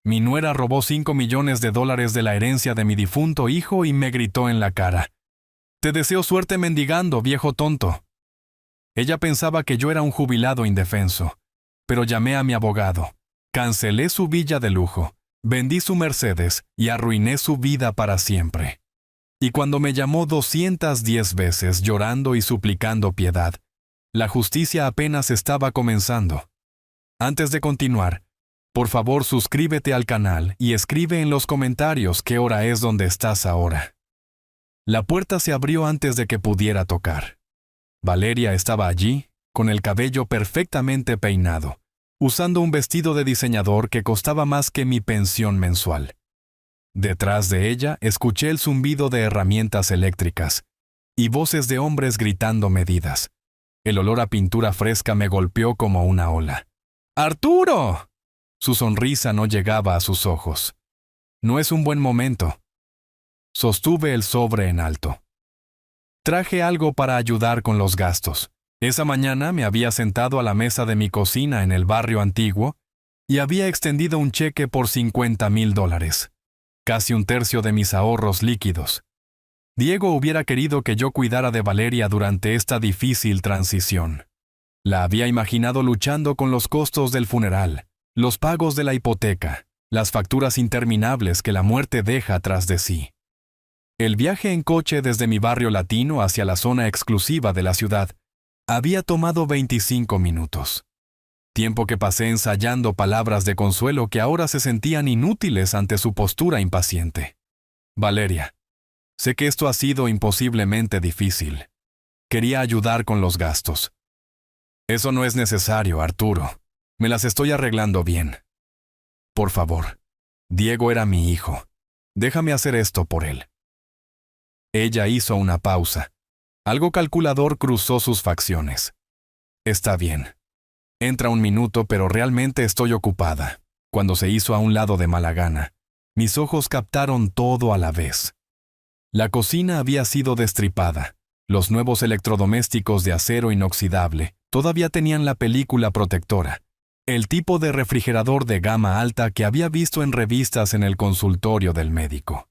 Mi nuera robó $5 millones de la herencia de mi difunto hijo y me gritó en la cara. «Te deseo suerte mendigando, viejo tonto». Ella pensaba que yo era un jubilado indefenso, pero llamé a mi abogado. Cancelé su villa de lujo, vendí su Mercedes y arruiné su vida para siempre. Y cuando me llamó 210 veces llorando y suplicando piedad, la justicia apenas estaba comenzando. Antes de continuar, por favor suscríbete al canal y escribe en los comentarios qué hora es donde estás ahora. La puerta se abrió antes de que pudiera tocar. Valeria estaba allí, con el cabello perfectamente peinado, usando un vestido de diseñador que costaba más que mi pensión mensual. Detrás de ella escuché el zumbido de herramientas eléctricas y voces de hombres gritando medidas. El olor a pintura fresca me golpeó como una ola. ¡Arturo! Su sonrisa no llegaba a sus ojos. No es un buen momento. Sostuve el sobre en alto. Traje algo para ayudar con los gastos. Esa mañana me había sentado a la mesa de mi cocina en el barrio antiguo y había extendido un cheque por $50,000. Casi un tercio de mis ahorros líquidos. Diego hubiera querido que yo cuidara de Valeria durante esta difícil transición. La había imaginado luchando con los costos del funeral, los pagos de la hipoteca, las facturas interminables que la muerte deja tras de sí. El viaje en coche desde mi barrio latino hacia la zona exclusiva de la ciudad había tomado 25 minutos. Tiempo que pasé ensayando palabras de consuelo que ahora se sentían inútiles ante su postura impaciente. Valeria, sé que esto ha sido imposiblemente difícil. Quería ayudar con los gastos. Eso no es necesario, Arturo. Me las estoy arreglando bien. Por favor, Diego era mi hijo. Déjame hacer esto por él. Ella hizo una pausa. Algo calculador cruzó sus facciones. Está bien. Entra un minuto, pero realmente estoy ocupada. Cuando se hizo a un lado de mala gana, mis ojos captaron todo a la vez. La cocina había sido destripada. Los nuevos electrodomésticos de acero inoxidable todavía tenían la película protectora, el tipo de refrigerador de gama alta que había visto en revistas en el consultorio del médico.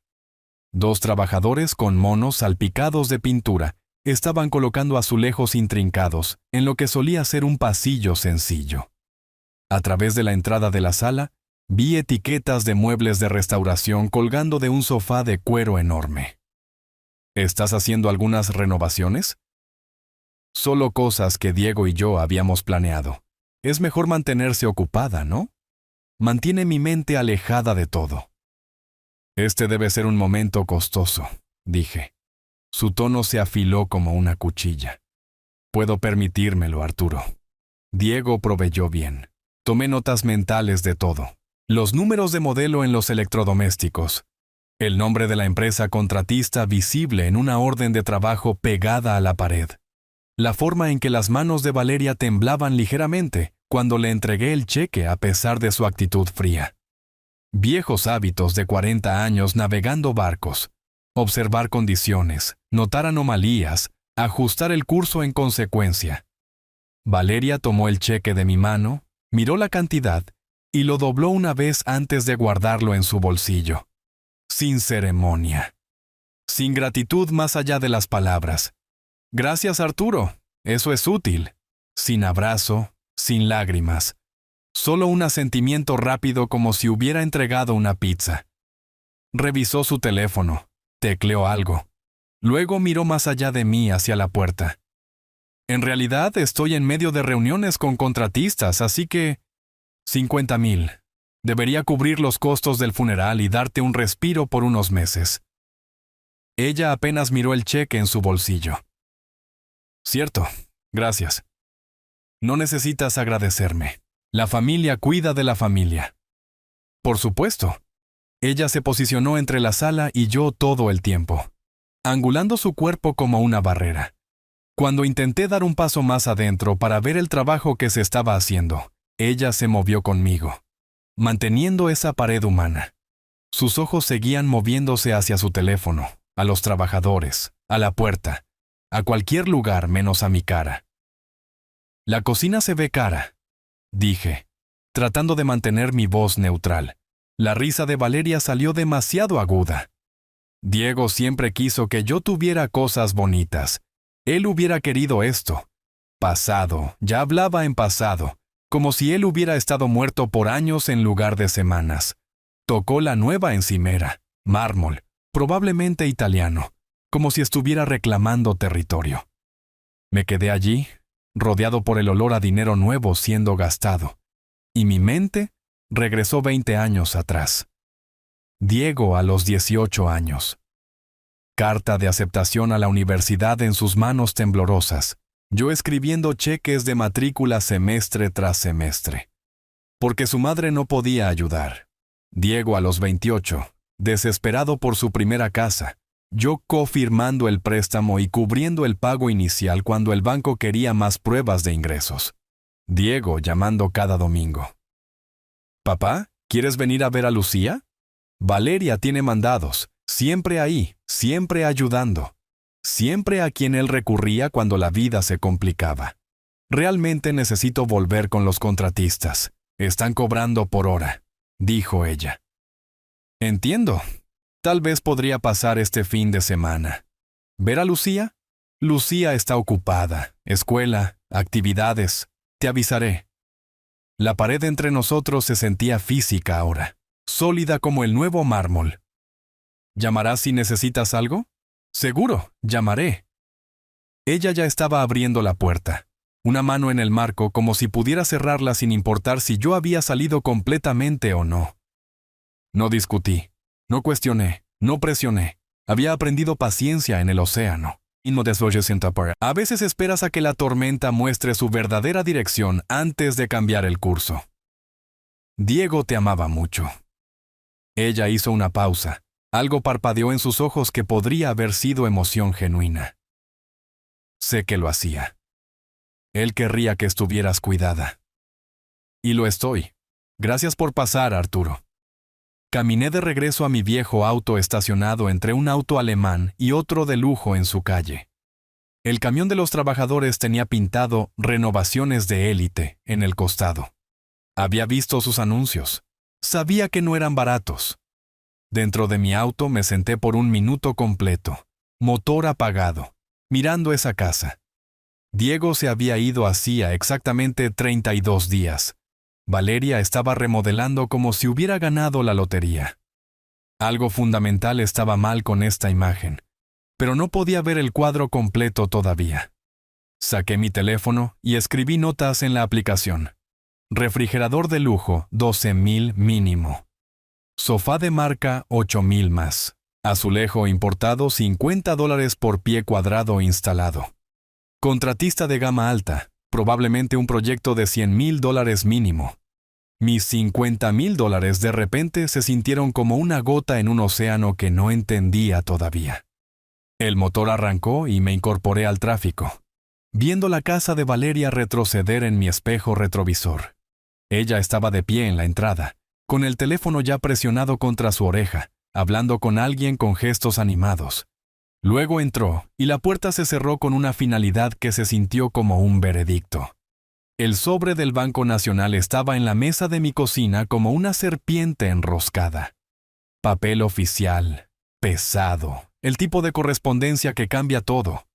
2 trabajadores con monos salpicados de pintura estaban colocando azulejos intrincados en lo que solía ser un pasillo sencillo. A través de la entrada de la sala, vi etiquetas de muebles de restauración colgando de un sofá de cuero enorme. ¿Estás haciendo algunas renovaciones? Solo cosas que Diego y yo habíamos planeado. Es mejor mantenerse ocupada, ¿no? Mantiene mi mente alejada de todo. Este debe ser un momento costoso, dije. Su tono se afiló como una cuchilla. Puedo permitírmelo, Arturo. Diego proveyó bien. Tomé notas mentales de todo. Los números de modelo en los electrodomésticos. El nombre de la empresa contratista visible en una orden de trabajo pegada a la pared. La forma en que las manos de Valeria temblaban ligeramente cuando le entregué el cheque a pesar de su actitud fría. Viejos hábitos de 40 años navegando barcos. Observar condiciones, notar anomalías, ajustar el curso en consecuencia. Valeria tomó el cheque de mi mano, miró la cantidad y lo dobló una vez antes de guardarlo en su bolsillo. Sin ceremonia. Sin gratitud más allá de las palabras. Gracias, Arturo. Eso es útil. Sin abrazo, sin lágrimas. Solo un asentimiento rápido como si hubiera entregado una pizza. Revisó su teléfono. Tecleó algo. Luego miró más allá de mí hacia la puerta. En realidad estoy en medio de reuniones con contratistas, así que... 50,000. Debería cubrir los costos del funeral y darte un respiro por unos meses. Ella apenas miró el cheque en su bolsillo. Cierto, gracias. No necesitas agradecerme. La familia cuida de la familia. Por supuesto. Ella se posicionó entre la sala y yo todo el tiempo, angulando su cuerpo como una barrera. Cuando intenté dar un paso más adentro para ver el trabajo que se estaba haciendo, ella se movió conmigo, manteniendo esa pared humana. Sus ojos seguían moviéndose hacia su teléfono, a los trabajadores, a la puerta, a cualquier lugar menos a mi cara. La cocina se ve cara, dije, tratando de mantener mi voz neutral. La risa de Valeria salió demasiado aguda. Diego siempre quiso que yo tuviera cosas bonitas. Él hubiera querido esto. Pasado, ya hablaba en pasado, como si él hubiera estado muerto por años en lugar de semanas. Tocó la nueva encimera, mármol, probablemente italiano, como si estuviera reclamando territorio. Me quedé allí, rodeado por el olor a dinero nuevo siendo gastado, y mi mente regresó 20 años atrás. Diego a los 18 años. Carta de aceptación a la universidad en sus manos temblorosas, yo escribiendo cheques de matrícula semestre tras semestre. Porque su madre no podía ayudar. Diego a los 28, desesperado por su primera casa, yo cofirmando el préstamo y cubriendo el pago inicial cuando el banco quería más pruebas de ingresos. Diego llamando cada domingo. «Papá, ¿quieres venir a ver a Lucía? Valeria tiene mandados, siempre ahí, siempre ayudando, siempre a quien él recurría cuando la vida se complicaba. Realmente necesito volver con los contratistas. Están cobrando por hora», dijo ella. «Entiendo. Tal vez podría pasar este fin de semana. ¿Ver a Lucía? Lucía está ocupada. Escuela, actividades. Te avisaré». La pared entre nosotros se sentía física ahora, sólida como el nuevo mármol. «¿Llamarás si necesitas algo?» «Seguro, llamaré». Ella ya estaba abriendo la puerta, una mano en el marco como si pudiera cerrarla sin importar si yo había salido completamente o no. No discutí, no cuestioné, no presioné. Había aprendido paciencia en el océano. A veces esperas a que la tormenta muestre su verdadera dirección antes de cambiar el curso. Diego te amaba mucho. Ella hizo una pausa. Algo parpadeó en sus ojos que podría haber sido emoción genuina. Sé que lo hacía. Él querría que estuvieras cuidada. Y lo estoy. Gracias por pasar, Arturo. Caminé de regreso a mi viejo auto estacionado entre un auto alemán y otro de lujo en su calle. El camión de los trabajadores tenía pintado «Renovaciones de élite» en el costado. Había visto sus anuncios. Sabía que no eran baratos. Dentro de mi auto me senté por un minuto completo, motor apagado, mirando esa casa. Diego se había ido hacía exactamente 32 días. Valeria estaba remodelando como si hubiera ganado la lotería. Algo fundamental estaba mal con esta imagen, pero no podía ver el cuadro completo todavía. Saqué mi teléfono y escribí notas en la aplicación. Refrigerador de lujo, 12,000 mínimo. Sofá de marca, 8,000 más. Azulejo importado, $50 por pie cuadrado instalado. Contratista de gama alta, probablemente un proyecto de $100,000 mínimo. Mis $50,000 de repente se sintieron como una gota en un océano que no entendía todavía. El motor arrancó y me incorporé al tráfico, viendo la casa de Valeria retroceder en mi espejo retrovisor. Ella estaba de pie en la entrada, con el teléfono ya presionado contra su oreja, hablando con alguien con gestos animados. Luego entró y la puerta se cerró con una finalidad que se sintió como un veredicto. El sobre del Banco Nacional estaba en la mesa de mi cocina como una serpiente enroscada. Papel oficial, pesado, el tipo de correspondencia que cambia todo.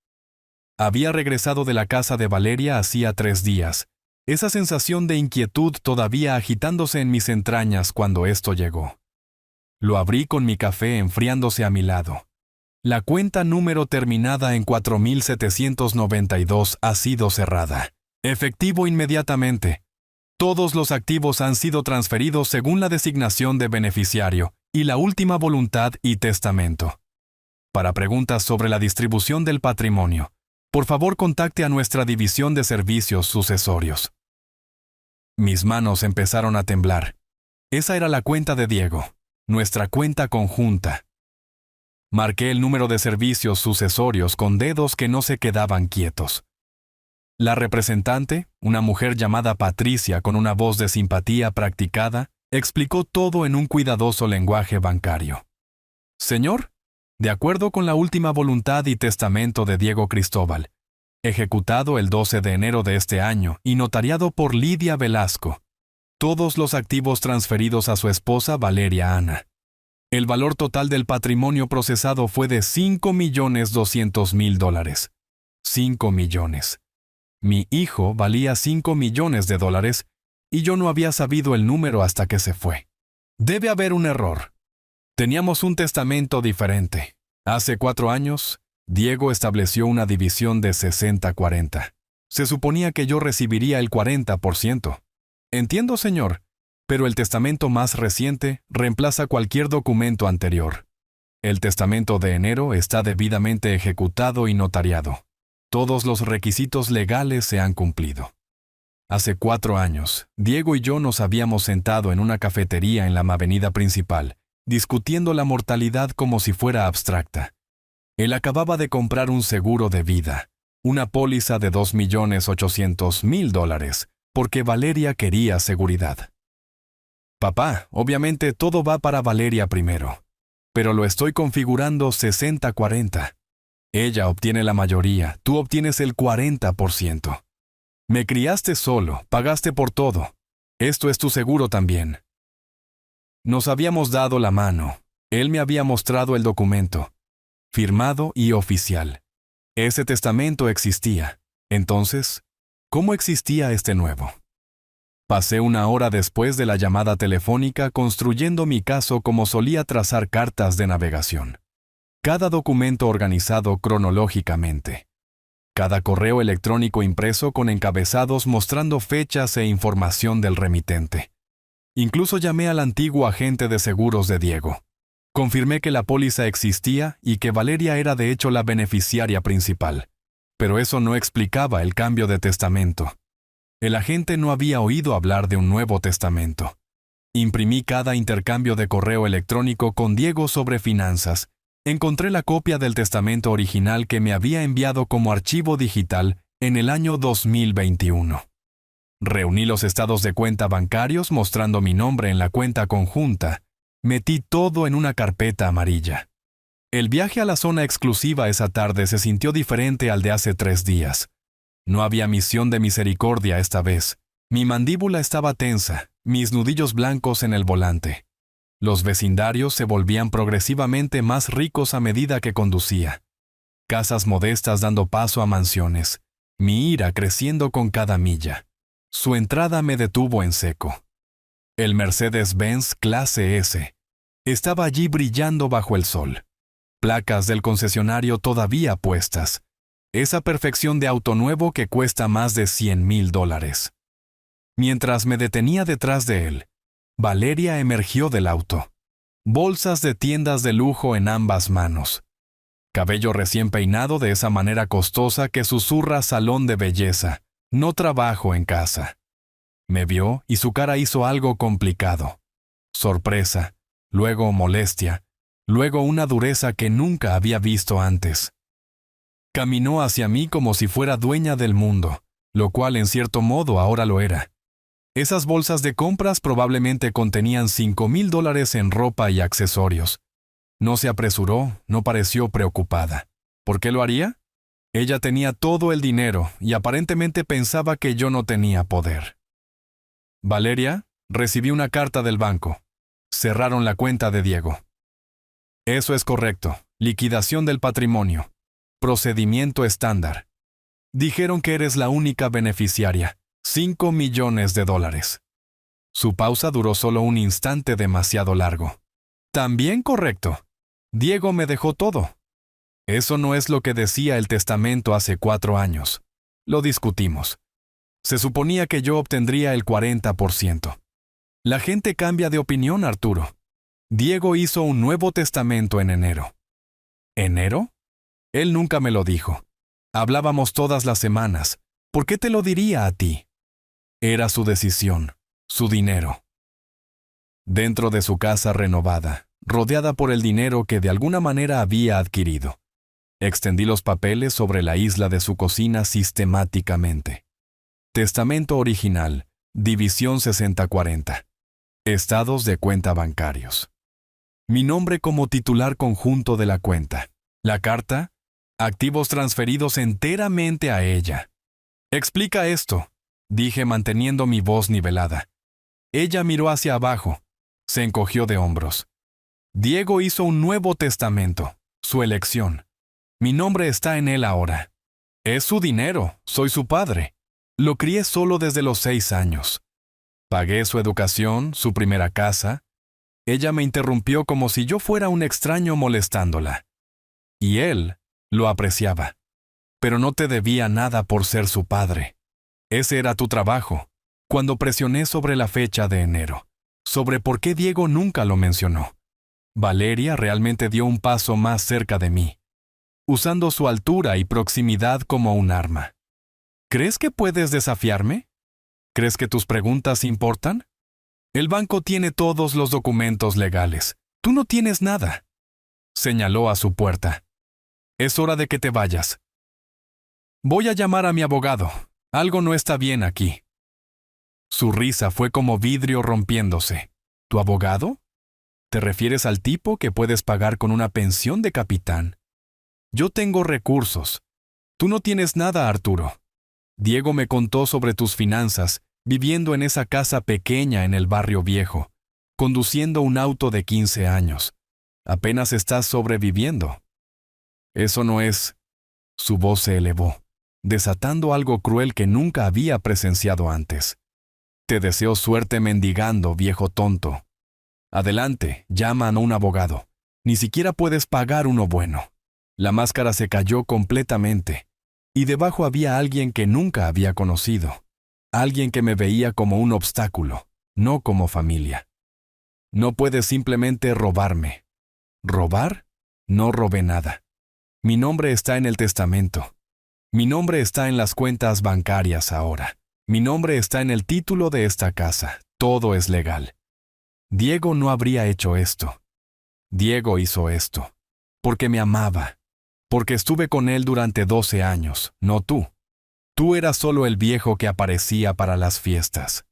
Había regresado de la casa de Valeria hacía 3 días, esa sensación de inquietud todavía agitándose en mis entrañas cuando esto llegó. Lo abrí con mi café enfriándose a mi lado. La cuenta número terminada en 4,792 ha sido cerrada. Efectivo inmediatamente. Todos los activos han sido transferidos según la designación de beneficiario y la última voluntad y testamento. Para preguntas sobre la distribución del patrimonio, por favor contacte a nuestra división de servicios sucesorios. Mis manos empezaron a temblar. Esa era la cuenta de Diego, nuestra cuenta conjunta. Marqué el número de servicios sucesorios con dedos que no se quedaban quietos. La representante, una mujer llamada Patricia con una voz de simpatía practicada, explicó todo en un cuidadoso lenguaje bancario. Señor, de acuerdo con la última voluntad y testamento de Diego Cristóbal, ejecutado el 12 de enero de este año y notariado por Lidia Velasco, todos los activos transferidos a su esposa Valeria Ana. El valor total del patrimonio procesado fue de $5.200.000. 5 millones. Mi hijo valía $5 millones y yo no había sabido el número hasta que se fue. Debe haber un error. Teníamos un testamento diferente. Hace 4 años, Diego estableció una división de 60-40. Se suponía que yo recibiría el 40%. Entiendo, señor, pero el testamento más reciente reemplaza cualquier documento anterior. El testamento de enero está debidamente ejecutado y notariado. Todos los requisitos legales se han cumplido. Hace 4 años, Diego y yo nos habíamos sentado en una cafetería en la avenida principal, discutiendo la mortalidad como si fuera abstracta. Él acababa de comprar un seguro de vida, una póliza de $2.800.000, porque Valeria quería seguridad. Papá, obviamente todo va para Valeria primero, pero lo estoy configurando 60-40. Ella obtiene la mayoría, tú obtienes el 40%. Me criaste solo, pagaste por todo. Esto es tu seguro también. Nos habíamos dado la mano. Él me había mostrado el documento, firmado y oficial. Ese testamento existía. Entonces, ¿cómo existía este nuevo? Pasé 1 hora después de la llamada telefónica construyendo mi caso como solía trazar cartas de navegación. Cada documento organizado cronológicamente. Cada correo electrónico impreso con encabezados mostrando fechas e información del remitente. Incluso llamé al antiguo agente de seguros de Diego. Confirmé que la póliza existía y que Valeria era de hecho la beneficiaria principal. Pero eso no explicaba el cambio de testamento. El agente no había oído hablar de un nuevo testamento. Imprimí cada intercambio de correo electrónico con Diego sobre finanzas. Encontré la copia del testamento original que me había enviado como archivo digital en el año 2021. Reuní los estados de cuenta bancarios mostrando mi nombre en la cuenta conjunta. Metí todo en una carpeta amarilla. El viaje a la zona exclusiva esa tarde se sintió diferente al de hace 3 días. No había misión de misericordia esta vez. Mi mandíbula estaba tensa, mis nudillos blancos en el volante. Los vecindarios se volvían progresivamente más ricos a medida que conducía. Casas modestas dando paso a mansiones. Mi ira creciendo con cada milla. Su entrada me detuvo en seco. El Mercedes-Benz Clase S estaba allí brillando bajo el sol. Placas del concesionario todavía puestas. Esa perfección de auto nuevo que cuesta más de $100.000. Mientras me detenía detrás de él, Valeria emergió del auto. Bolsas de tiendas de lujo en ambas manos. Cabello recién peinado de esa manera costosa que susurra salón de belleza, no trabajo en casa. Me vio y su cara hizo algo complicado. Sorpresa, luego molestia, luego una dureza que nunca había visto antes. Caminó hacia mí como si fuera dueña del mundo, lo cual en cierto modo ahora lo era. Esas bolsas de compras probablemente contenían $5.000 en ropa y accesorios. No se apresuró, no pareció preocupada. ¿Por qué lo haría? Ella tenía todo el dinero y aparentemente pensaba que yo no tenía poder. Valeria, recibí una carta del banco. Cerraron la cuenta de Diego. Eso es correcto. Liquidación del patrimonio. Procedimiento estándar. Dijeron que eres la única beneficiaria. $5 millones. Su pausa duró solo un instante demasiado largo. También correcto. Diego me dejó todo. Eso no es lo que decía el testamento hace 4 años. Lo discutimos. Se suponía que yo obtendría el 40%. La gente cambia de opinión, Arturo. Diego hizo un nuevo testamento en enero. ¿Enero? Él nunca me lo dijo. Hablábamos todas las semanas. ¿Por qué te lo diría a ti? Era su decisión, su dinero. Dentro de su casa renovada, rodeada por el dinero que de alguna manera había adquirido, extendí los papeles sobre la isla de su cocina sistemáticamente. Testamento original, división 60-40. Estados de cuenta bancarios. Mi nombre como titular conjunto de la cuenta. La carta, activos transferidos enteramente a ella. Explica esto, dije manteniendo mi voz nivelada. Ella miró hacia abajo. Se encogió de hombros. Diego hizo un nuevo testamento, su elección. Mi nombre está en él ahora. Es su dinero, soy su padre. Lo crié solo desde los 6 años. Pagué su educación, su primera casa. Ella me interrumpió como si yo fuera un extraño molestándola. Y él lo apreciaba. Pero no te debía nada por ser su padre. Ese era tu trabajo. Cuando presioné sobre la fecha de enero, sobre por qué Diego nunca lo mencionó, Valeria realmente dio un paso más cerca de mí, usando su altura y proximidad como un arma. ¿Crees que puedes desafiarme? ¿Crees que tus preguntas importan? El banco tiene todos los documentos legales. Tú no tienes nada. Señaló a su puerta. Es hora de que te vayas. Voy a llamar a mi abogado. Algo no está bien aquí. Su risa fue como vidrio rompiéndose. ¿Tu abogado? ¿Te refieres al tipo que puedes pagar con una pensión de capitán? Yo tengo recursos. Tú no tienes nada, Arturo. Diego me contó sobre tus finanzas, viviendo en esa casa pequeña en el barrio viejo, conduciendo un auto de 15 años. Apenas estás sobreviviendo. Eso no es... Su voz se elevó, desatando algo cruel que nunca había presenciado antes. Te deseo suerte mendigando, viejo tonto. Adelante, llama a un abogado. Ni siquiera puedes pagar uno bueno. La máscara se cayó completamente, y debajo había alguien que nunca había conocido. Alguien que me veía como un obstáculo, no como familia. No puedes simplemente robarme. ¿Robar? No robé nada. Mi nombre está en el testamento. Mi nombre está en las cuentas bancarias ahora. Mi nombre está en el título de esta casa. Todo es legal. Diego no habría hecho esto. Diego hizo esto. Porque me amaba. Porque estuve con él durante 12 años, no tú. Tú eras solo el viejo que aparecía para las fiestas.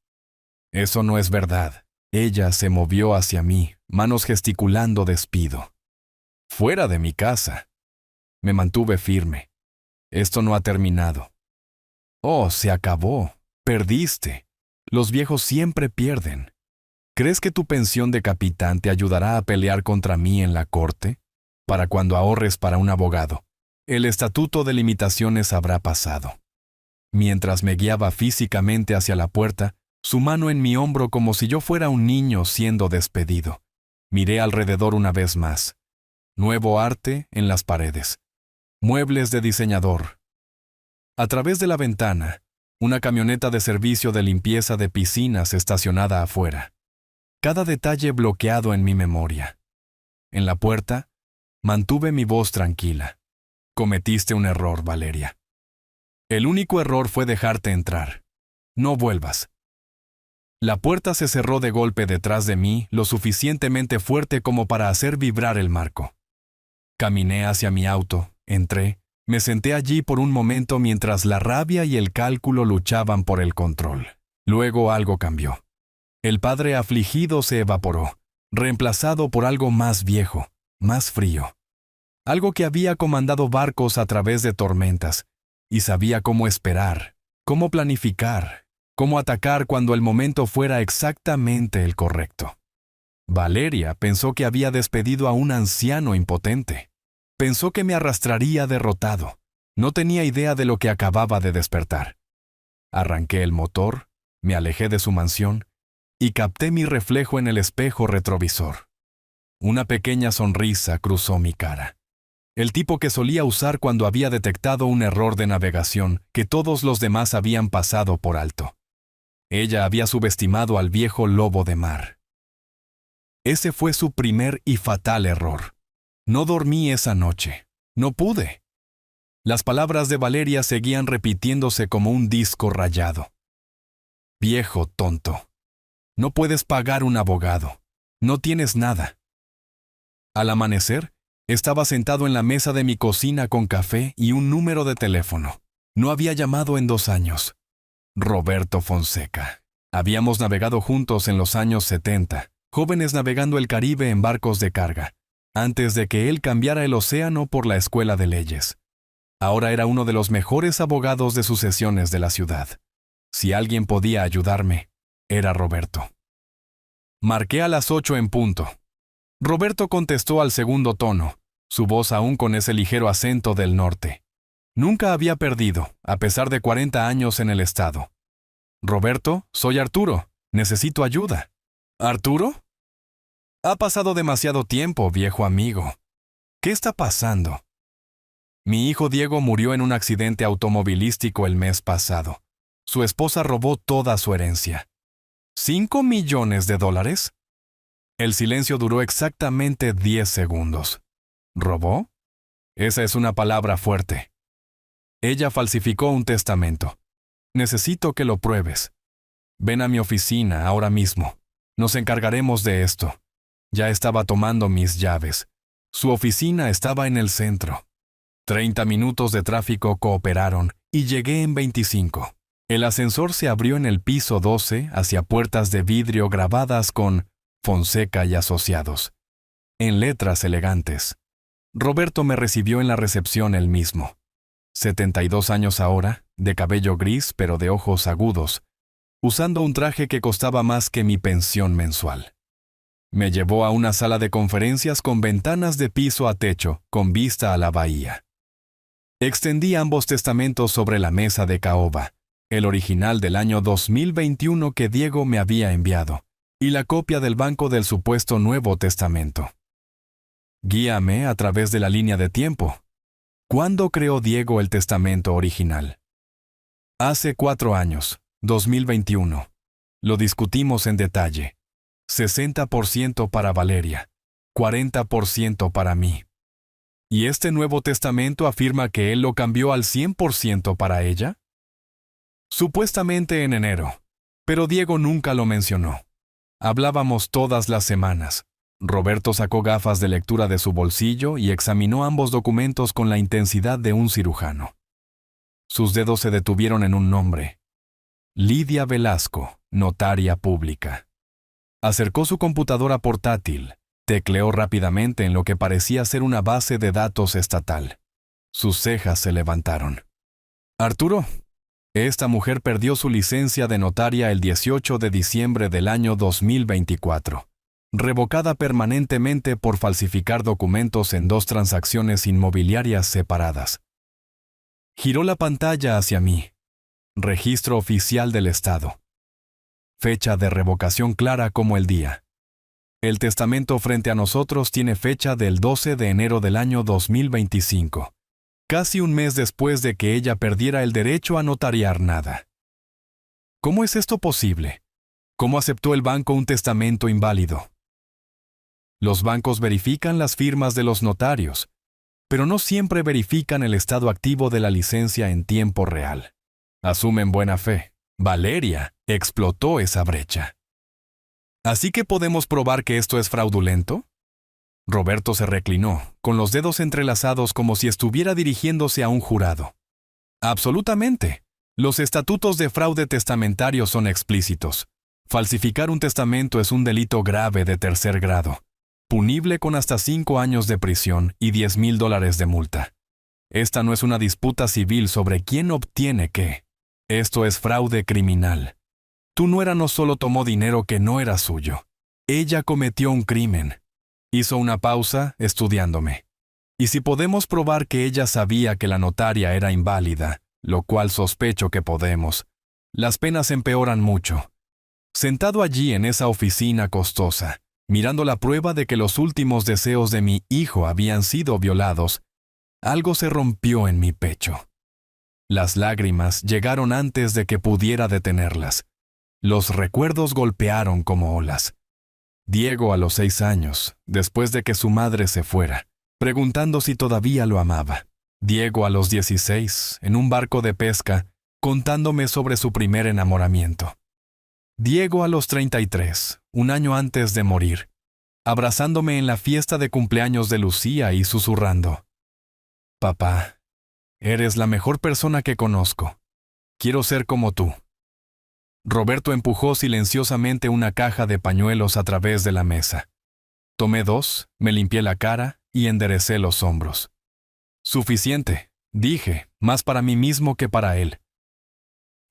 Eso no es verdad. Ella se movió hacia mí, manos gesticulando despido. Fuera de mi casa. Me mantuve firme. Esto no ha terminado. Oh, se acabó. Perdiste. Los viejos siempre pierden. ¿Crees que tu pensión de capitán te ayudará a pelear contra mí en la corte? Para cuando ahorres para un abogado. El estatuto de limitaciones habrá pasado. Mientras me guiaba físicamente hacia la puerta, su mano en mi hombro como si yo fuera un niño siendo despedido. Miré alrededor una vez más. Nuevo arte en las paredes. Muebles de diseñador. A través de la ventana, una camioneta de servicio de limpieza de piscinas estacionada afuera. Cada detalle bloqueado en mi memoria. En la puerta, mantuve mi voz tranquila. Cometiste un error, Valeria. El único error fue dejarte entrar. No vuelvas. La puerta se cerró de golpe detrás de mí, lo suficientemente fuerte como para hacer vibrar el marco. Caminé hacia mi auto, entré, me senté allí por un momento mientras la rabia y el cálculo luchaban por el control. Luego algo cambió. El padre afligido se evaporó, reemplazado por algo más viejo, más frío. Algo que había comandado barcos a través de tormentas, y sabía cómo esperar, cómo planificar, cómo atacar cuando el momento fuera exactamente el correcto. Valeria pensó que había despedido a un anciano impotente. Pensó que me arrastraría derrotado. No tenía idea de lo que acababa de despertar. Arranqué el motor, me alejé de su mansión y capté mi reflejo en el espejo retrovisor. Una pequeña sonrisa cruzó mi cara. El tipo que solía usar cuando había detectado un error de navegación que todos los demás habían pasado por alto. Ella había subestimado al viejo lobo de mar. Ese fue su primer y fatal error. No dormí esa noche. No pude. Las palabras de Valeria seguían repitiéndose como un disco rayado. Viejo tonto. No puedes pagar un abogado. No tienes nada. Al amanecer, estaba sentado en la mesa de mi cocina con café y un número de teléfono. No había llamado en 2 años. Roberto Fonseca. Habíamos navegado juntos en los años 70, jóvenes navegando el Caribe en barcos de carga, antes de que él cambiara el océano por la escuela de leyes. Ahora era uno de los mejores abogados de sucesiones de la ciudad. Si alguien podía ayudarme, era Roberto. Marqué a las 8 en punto. Roberto contestó al segundo tono, su voz aún con ese ligero acento del norte. Nunca había perdido, a pesar de 40 años en el estado. Roberto, soy Arturo. Necesito ayuda. ¿Arturo? Ha pasado demasiado tiempo, viejo amigo. ¿Qué está pasando? Mi hijo Diego murió en un accidente automovilístico el mes pasado. Su esposa robó toda su herencia. ¿$5 millones? El silencio duró exactamente 10 segundos. ¿Robó? Esa es una palabra fuerte. Ella falsificó un testamento. Necesito que lo pruebes. Ven a mi oficina ahora mismo. Nos encargaremos de esto. Ya estaba tomando mis llaves. Su oficina estaba en el centro. 30 minutos de tráfico cooperaron y llegué en 25. El ascensor se abrió en el piso 12 hacia puertas de vidrio grabadas con Fonseca y Asociados, en letras elegantes. Roberto me recibió en la recepción él mismo. 72 años ahora, de cabello gris pero de ojos agudos, usando un traje que costaba más que mi pensión mensual. Me llevó a una sala de conferencias con ventanas de piso a techo, con vista a la bahía. Extendí ambos testamentos sobre la mesa de caoba, el original del año 2021 que Diego me había enviado, y la copia del banco del supuesto Nuevo Testamento. Guíame a través de la línea de tiempo. ¿Cuándo creó Diego el testamento original? Hace 4 años, 2021. Lo discutimos en detalle. 60% para Valeria, 40% para mí. ¿Y este Nuevo Testamento afirma que él lo cambió al 100% para ella? Supuestamente en enero, pero Diego nunca lo mencionó. Hablábamos todas las semanas. Roberto sacó gafas de lectura de su bolsillo y examinó ambos documentos con la intensidad de un cirujano. Sus dedos se detuvieron en un nombre. Lidia Velasco, notaria pública. Acercó su computadora portátil, tecleó rápidamente en lo que parecía ser una base de datos estatal. Sus cejas se levantaron. Arturo, esta mujer perdió su licencia de notaria el 18 de diciembre del año 2024, revocada permanentemente por falsificar documentos en 2 transacciones inmobiliarias separadas. Giró la pantalla hacia mí. Registro oficial del Estado. Fecha de revocación clara como el día. El testamento frente a nosotros tiene fecha del 12 de enero del año 2025, casi un mes después de que ella perdiera el derecho a notariar nada. ¿Cómo es esto posible? ¿Cómo aceptó el banco un testamento inválido? Los bancos verifican las firmas de los notarios, pero no siempre verifican el estado activo de la licencia en tiempo real. Asumen buena fe. Valeria explotó esa brecha. ¿Así que podemos probar que esto es fraudulento? Roberto se reclinó, con los dedos entrelazados como si estuviera dirigiéndose a un jurado. Absolutamente. Los estatutos de fraude testamentario son explícitos. Falsificar un testamento es un delito grave de 3er grado, punible con hasta 5 años de prisión y $10,000 de multa. Esta no es una disputa civil sobre quién obtiene qué. Esto es fraude criminal. Tu nuera no solo tomó dinero que no era suyo. Ella cometió un crimen. Hizo una pausa, estudiándome. Y si podemos probar que ella sabía que la notaria era inválida, lo cual sospecho que podemos, las penas empeoran mucho. Sentado allí en esa oficina costosa, mirando la prueba de que los últimos deseos de mi hijo habían sido violados, algo se rompió en mi pecho. Las lágrimas llegaron antes de que pudiera detenerlas. Los recuerdos golpearon como olas. Diego a los 6 años, después de que su madre se fuera, preguntando si todavía lo amaba. Diego a los 16, en un barco de pesca, contándome sobre su primer enamoramiento. Diego a los 33, un año antes de morir, abrazándome en la fiesta de cumpleaños de Lucía y susurrando: «Papá, eres la mejor persona que conozco. Quiero ser como tú». Roberto empujó silenciosamente una caja de pañuelos a través de la mesa. Tomé 2, me limpié la cara y enderecé los hombros. Suficiente, dije, más para mí mismo que para él.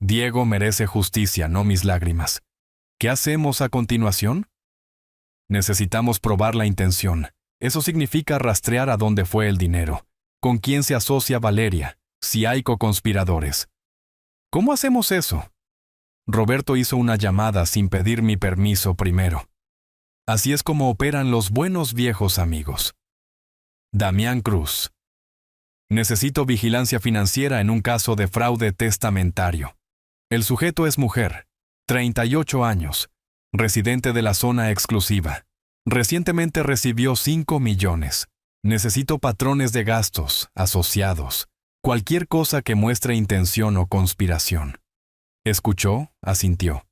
Diego merece justicia, no mis lágrimas. ¿Qué hacemos a continuación? Necesitamos probar la intención. Eso significa rastrear a dónde fue el dinero, con quién se asocia Valeria, si hay coconspiradores. ¿Cómo hacemos eso? Roberto hizo una llamada sin pedir mi permiso primero. Así es como operan los buenos viejos amigos. Damián Cruz. Necesito vigilancia financiera en un caso de fraude testamentario. El sujeto es mujer, 38 años, residente de la zona exclusiva. Recientemente recibió 5 millones. Necesito patrones de gastos, asociados, cualquier cosa que muestre intención o conspiración. Escuchó, asintió.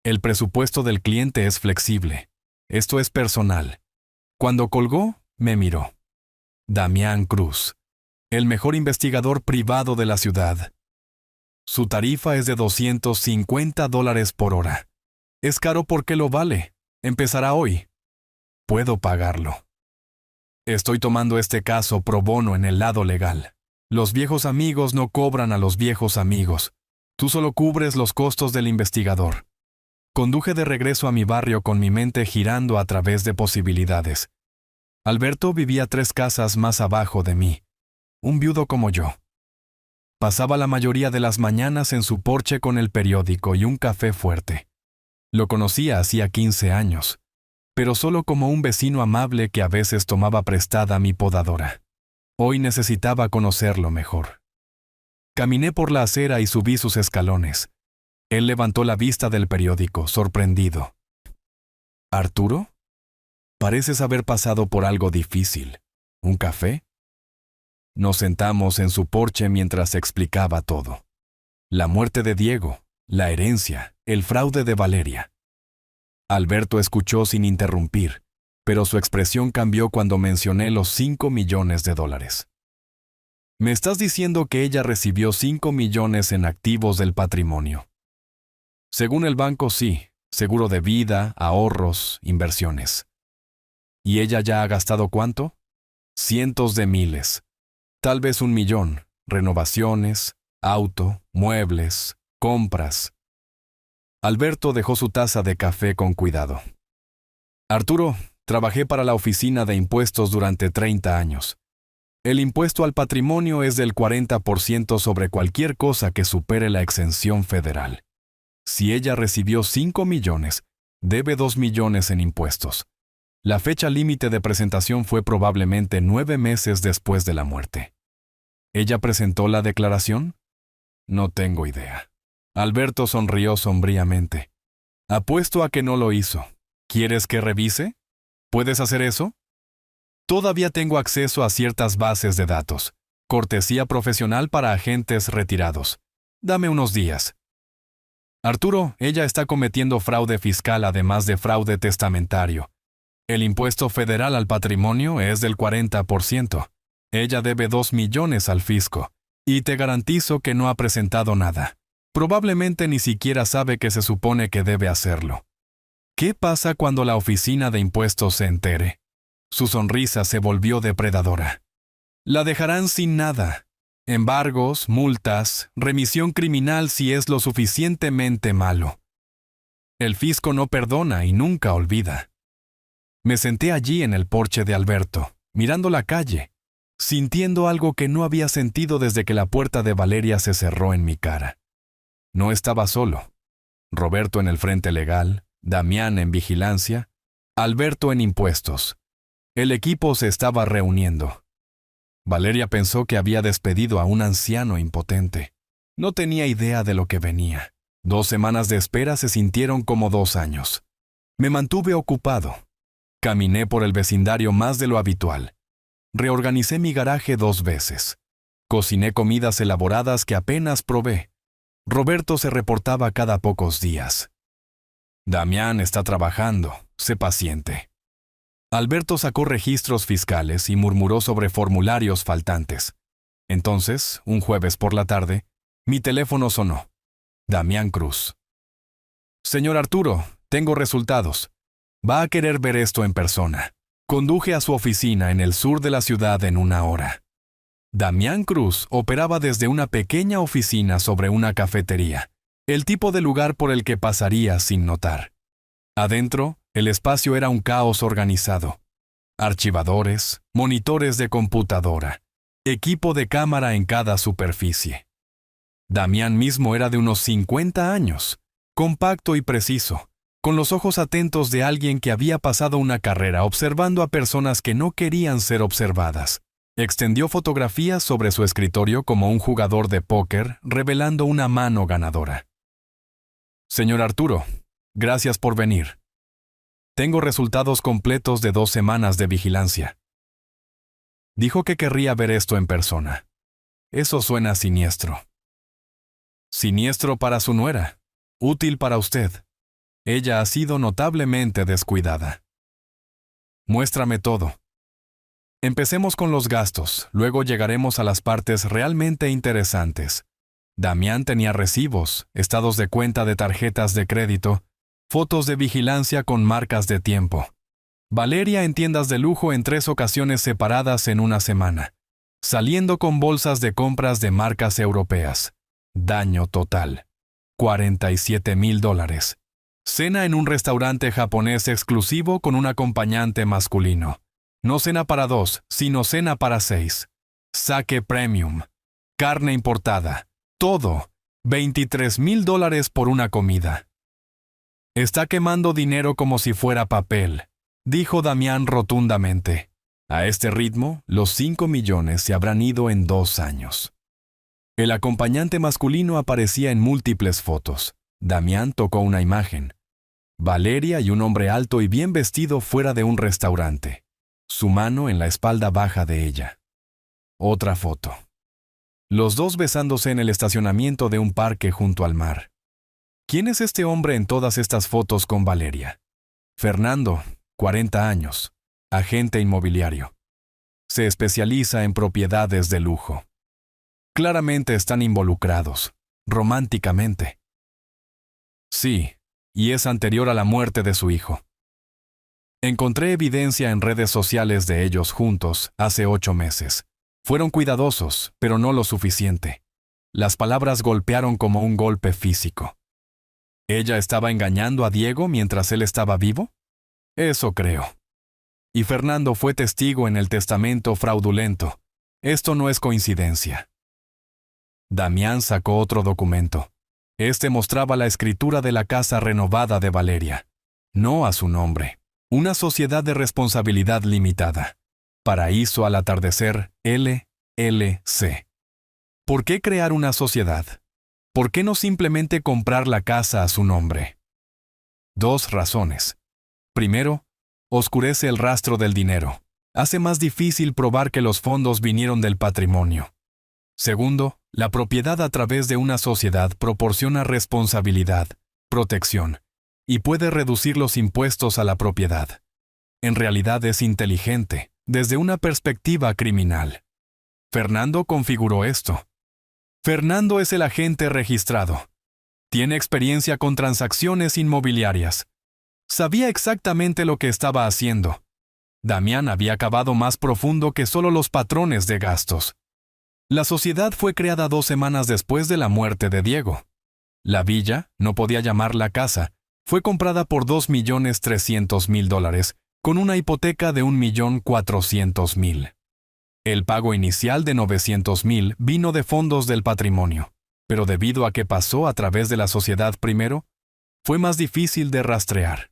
El presupuesto del cliente es flexible. Esto es personal. Cuando colgó, me miró. Damián Cruz, el mejor investigador privado de la ciudad. Su tarifa es de $250 por hora. Es caro porque lo vale. Empezará hoy. Puedo pagarlo. Estoy tomando este caso pro bono en el lado legal. Los viejos amigos no cobran a los viejos amigos. Tú solo cubres los costos del investigador. Conduje de regreso a mi barrio con mi mente girando a través de posibilidades. Alberto vivía 3 casas más abajo de mí. Un viudo como yo. Pasaba la mayoría de las mañanas en su porche con el periódico y un café fuerte. Lo conocía hacía 15 años, pero solo como un vecino amable que a veces tomaba prestada mi podadora. Hoy necesitaba conocerlo mejor. Caminé por la acera y subí sus escalones. Él levantó la vista del periódico, sorprendido. ¿Arturo? Pareces haber pasado por algo difícil. ¿Un café? Nos sentamos en su porche mientras explicaba todo. La muerte de Diego, la herencia, el fraude de Valeria. Alberto escuchó sin interrumpir, pero su expresión cambió cuando mencioné los 5 millones de dólares. ¿Me estás diciendo que ella recibió 5 millones en activos del patrimonio? Según el banco, sí. Seguro de vida, ahorros, inversiones. ¿Y ella ya ha gastado cuánto? Cientos de miles. Tal vez 1 millón. Renovaciones, auto, muebles, compras. Alberto dejó su taza de café con cuidado. Arturo, trabajé para la oficina de impuestos durante 30 años. El impuesto al patrimonio es del 40% sobre cualquier cosa que supere la exención federal. Si ella recibió 5 millones, debe 2 millones en impuestos. La fecha límite de presentación fue probablemente 9 meses después de la muerte. ¿Ella presentó la declaración? No tengo idea. Alberto sonrió sombríamente. Apuesto a que no lo hizo. ¿Quieres que revise? ¿Puedes hacer eso? Todavía tengo acceso a ciertas bases de datos. Cortesía profesional para agentes retirados. Dame unos días. Arturo, ella está cometiendo fraude fiscal además de fraude testamentario. El impuesto federal al patrimonio es del 40%. Ella debe 2 millones al fisco. Y te garantizo que no ha presentado nada. Probablemente ni siquiera sabe que se supone que debe hacerlo. ¿Qué pasa cuando la oficina de impuestos se entere? Su sonrisa se volvió depredadora. La dejarán sin nada. Embargos, multas, remisión criminal si es lo suficientemente malo. El fisco no perdona y nunca olvida. Me senté allí en el porche de Alberto, mirando la calle, sintiendo algo que no había sentido desde que la puerta de Valeria se cerró en mi cara. No estaba solo. Roberto en el frente legal, Damián en vigilancia, Alberto en impuestos. El equipo se estaba reuniendo. Valeria pensó que había despedido a un anciano impotente. No tenía idea de lo que venía. 2 semanas de espera se sintieron como 2 años. Me mantuve ocupado. Caminé por el vecindario más de lo habitual. Reorganicé mi garaje 2 veces. Cociné comidas elaboradas que apenas probé. Roberto se reportaba cada pocos días. Damián está trabajando, sé paciente. Alberto sacó registros fiscales y murmuró sobre formularios faltantes. Entonces, un jueves por la tarde, mi teléfono sonó. Damián Cruz. Señor Arturo, tengo resultados. Va a querer ver esto en persona. Conduje a su oficina en el sur de la ciudad en 1 hora. Damián Cruz operaba desde una pequeña oficina sobre una cafetería, el tipo de lugar por el que pasaría sin notar. Adentro, El espacio era un caos organizado. Archivadores, monitores de computadora, equipo de cámara en cada superficie. Damián mismo era de unos 50 años, compacto y preciso, con los ojos atentos de alguien que había pasado una carrera observando a personas que no querían ser observadas. Extendió fotografías sobre su escritorio como un jugador de póker, revelando una mano ganadora. Señor Arturo, gracias por venir. Tengo resultados completos de 2 semanas de vigilancia. Dijo que querría ver esto en persona. Eso suena siniestro. Siniestro para su nuera. Útil para usted. Ella ha sido notablemente descuidada. Muéstrame todo. Empecemos con los gastos, luego llegaremos a las partes realmente interesantes. Damián tenía recibos, estados de cuenta de tarjetas de crédito, fotos de vigilancia con marcas de tiempo. Valeria en tiendas de lujo en 3 ocasiones separadas en una semana, saliendo con bolsas de compras de marcas europeas. Daño total. $47,000. Cena en un restaurante japonés exclusivo con un acompañante masculino. No cena para 2, sino cena para 6. Sake premium. Carne importada. Todo. $23,000 por una comida. Está quemando dinero como si fuera papel, dijo Damián rotundamente. A este ritmo, los 5 millones se habrán ido en 2 años. El acompañante masculino aparecía en múltiples fotos. Damián tocó una imagen. Valeria y un hombre alto y bien vestido fuera de un restaurante. Su mano en la espalda baja de ella. Otra foto. Los dos besándose en el estacionamiento de un parque junto al mar. ¿Quién es este hombre en todas estas fotos con Valeria? Fernando, 40 años, agente inmobiliario. Se especializa en propiedades de lujo. Claramente están involucrados, románticamente. Sí, y es anterior a la muerte de su hijo. Encontré evidencia en redes sociales de ellos juntos hace 8 meses. Fueron cuidadosos, pero no lo suficiente. Las palabras golpearon como un golpe físico. ¿Ella estaba engañando a Diego mientras él estaba vivo? Eso creo. Y Fernando fue testigo en el testamento fraudulento. Esto no es coincidencia. Damián sacó otro documento. Este mostraba la escritura de la casa renovada de Valeria. No a su nombre. Una sociedad de responsabilidad limitada. Paraíso al atardecer, LLC. ¿Por qué crear una sociedad? ¿Por qué no simplemente comprar la casa a su nombre? 2 razones. Primero, oscurece el rastro del dinero. Hace más difícil probar que los fondos vinieron del patrimonio. Segundo, la propiedad a través de una sociedad proporciona responsabilidad, protección, y puede reducir los impuestos a la propiedad. En realidad es inteligente, desde una perspectiva criminal. Fernando configuró esto. Fernando es el agente registrado. Tiene experiencia con transacciones inmobiliarias. Sabía exactamente lo que estaba haciendo. Damián había cavado más profundo que solo los patrones de gastos. La sociedad fue creada 2 semanas después de la muerte de Diego. La villa, no podía llamarla casa, fue comprada por $2,300,000 con una hipoteca de $1,400,000. El pago inicial de $900,000 vino de fondos del patrimonio, pero debido a que pasó a través de la sociedad primero, fue más difícil de rastrear.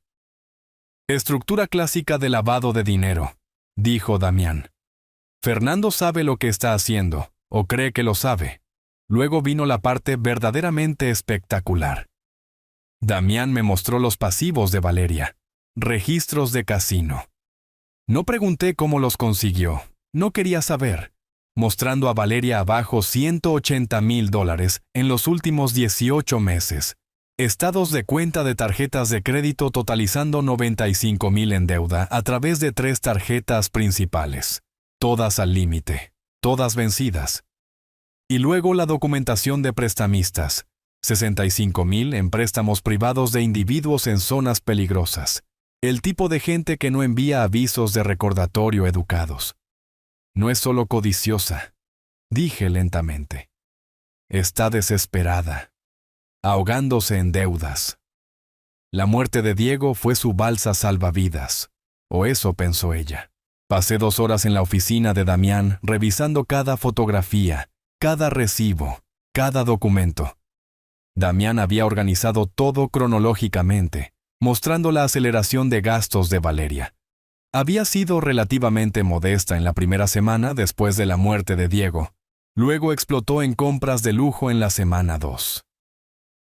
Estructura clásica de lavado de dinero, dijo Damián. Fernando sabe lo que está haciendo, o cree que lo sabe. Luego vino la parte verdaderamente espectacular. Damián me mostró los pasivos de Valeria, registros de casino. No pregunté cómo los consiguió, no quería saber, mostrando a Valeria abajo $180,000 en los últimos 18 meses. Estados de cuenta de tarjetas de crédito totalizando $95,000 en deuda a través de 3 tarjetas principales. Todas al límite, todas vencidas. Y luego la documentación de prestamistas, $65,000 en préstamos privados de individuos en zonas peligrosas. El tipo de gente que no envía avisos de recordatorio educados. No es solo codiciosa, dije lentamente. Está desesperada, ahogándose en deudas. La muerte de Diego fue su balsa salvavidas, o eso pensó ella. Pasé 2 horas en la oficina de Damián revisando cada fotografía, cada recibo, cada documento. Damián había organizado todo cronológicamente, mostrando la aceleración de gastos de Valeria. Había sido relativamente modesta en la primera semana después de la muerte de Diego. Luego explotó en compras de lujo en la semana 2.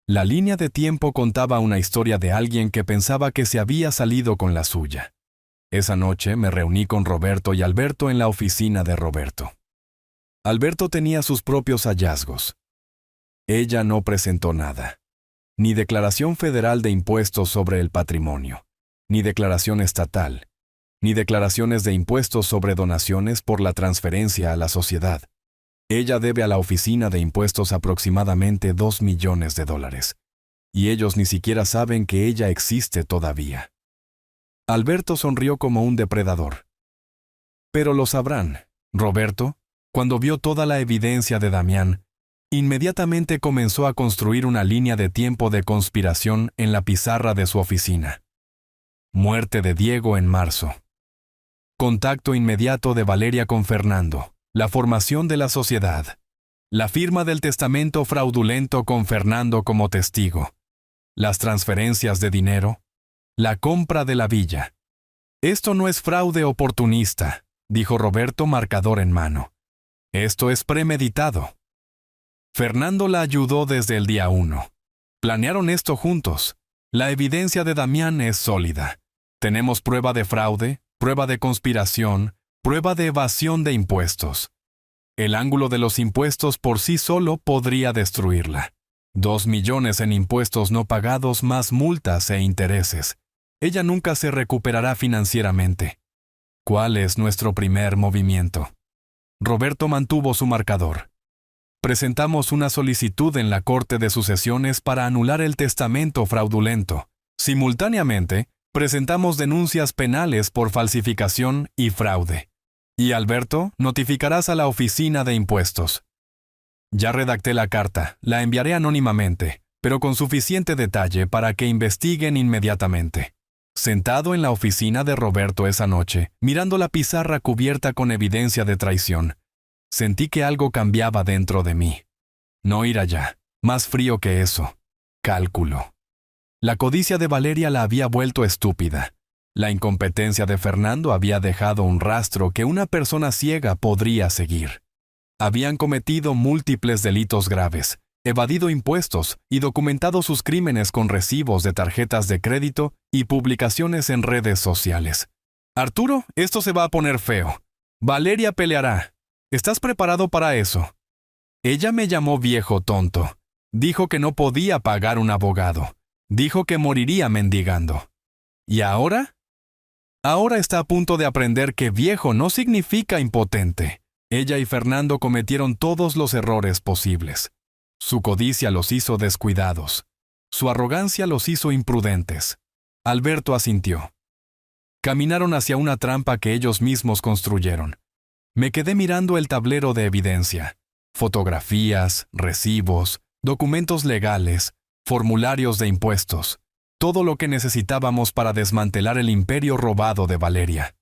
La línea de tiempo contaba una historia de alguien que pensaba que se había salido con la suya. Esa noche me reuní con Roberto y Alberto en la oficina de Roberto. Alberto tenía sus propios hallazgos. Ella no presentó nada. Ni declaración federal de impuestos sobre el patrimonio, ni declaración estatal, ni declaraciones de impuestos sobre donaciones por la transferencia a la sociedad. Ella debe a la oficina de impuestos aproximadamente $2 millones, y ellos ni siquiera saben que ella existe todavía. Alberto sonrió como un depredador. Pero lo sabrán. Roberto, cuando vio toda la evidencia de Damián, inmediatamente comenzó a construir una línea de tiempo de conspiración en la pizarra de su oficina. Muerte de Diego en marzo. Contacto inmediato de Valeria con Fernando. La formación de la sociedad. La firma del testamento fraudulento con Fernando como testigo. Las transferencias de dinero. La compra de la villa. Esto no es fraude oportunista, dijo Roberto, marcador en mano. Esto es premeditado. Fernando la ayudó desde el día 1. Planearon esto juntos. La evidencia de Damián es sólida. Tenemos prueba de fraude, prueba de conspiración, prueba de evasión de impuestos. El ángulo de los impuestos por sí solo podría destruirla. 2 millones en impuestos no pagados más multas e intereses. Ella nunca se recuperará financieramente. ¿Cuál es nuestro primer movimiento? Roberto mantuvo su marcador. Presentamos una solicitud en la Corte de Sucesiones para anular el testamento fraudulento. Simultáneamente, presentamos denuncias penales por falsificación y fraude. Y Alberto, notificarás a la oficina de impuestos. Ya redacté la carta, la enviaré anónimamente, pero con suficiente detalle para que investiguen inmediatamente. Sentado en la oficina de Roberto esa noche, mirando la pizarra cubierta con evidencia de traición, sentí que algo cambiaba dentro de mí. No ir allá, más frío que eso. Cálculo. La codicia de Valeria la había vuelto estúpida. La incompetencia de Fernando había dejado un rastro que una persona ciega podría seguir. Habían cometido múltiples delitos graves, evadido impuestos y documentado sus crímenes con recibos de tarjetas de crédito y publicaciones en redes sociales. Arturo, esto se va a poner feo. Valeria peleará. ¿Estás preparado para eso? Ella me llamó viejo tonto. Dijo que no podía pagar un abogado. Dijo que moriría mendigando. ¿Y ahora? Ahora está a punto de aprender que viejo no significa impotente. Ella y Fernando cometieron todos los errores posibles. Su codicia los hizo descuidados. Su arrogancia los hizo imprudentes. Alberto asintió. Caminaron hacia una trampa que ellos mismos construyeron. Me quedé mirando el tablero de evidencia. Fotografías, recibos, documentos legales, formularios de impuestos. Todo lo que necesitábamos para desmantelar el imperio robado de Valeria.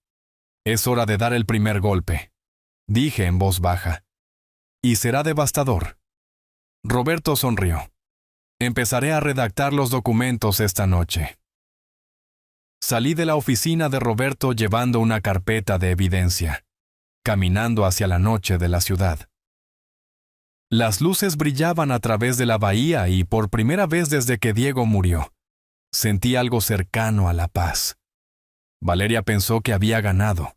Es hora de dar el primer golpe, dije en voz baja. Y será devastador. Roberto sonrió. Empezaré a redactar los documentos esta noche. Salí de la oficina de Roberto llevando una carpeta de evidencia, caminando hacia la noche de la ciudad. Las luces brillaban a través de la bahía y por primera vez desde que Diego murió, sentí algo cercano a la paz. Valeria pensó que había ganado.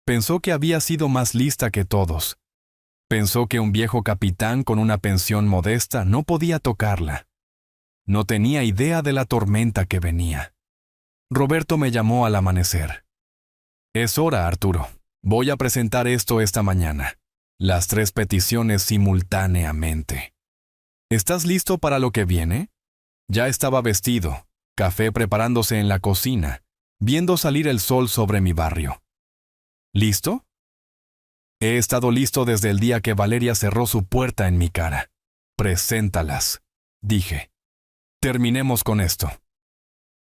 Pensó que había sido más lista que todos. Pensó que un viejo capitán con una pensión modesta no podía tocarla. No tenía idea de la tormenta que venía. Roberto me llamó al amanecer. Es hora, Arturo. Voy a presentar esto esta mañana. Las 3 peticiones simultáneamente. ¿Estás listo para lo que viene? Ya estaba vestido, café preparándose en la cocina, viendo salir el sol sobre mi barrio. ¿Listo? He estado listo desde el día que Valeria cerró su puerta en mi cara. Preséntalas, dije. Terminemos con esto.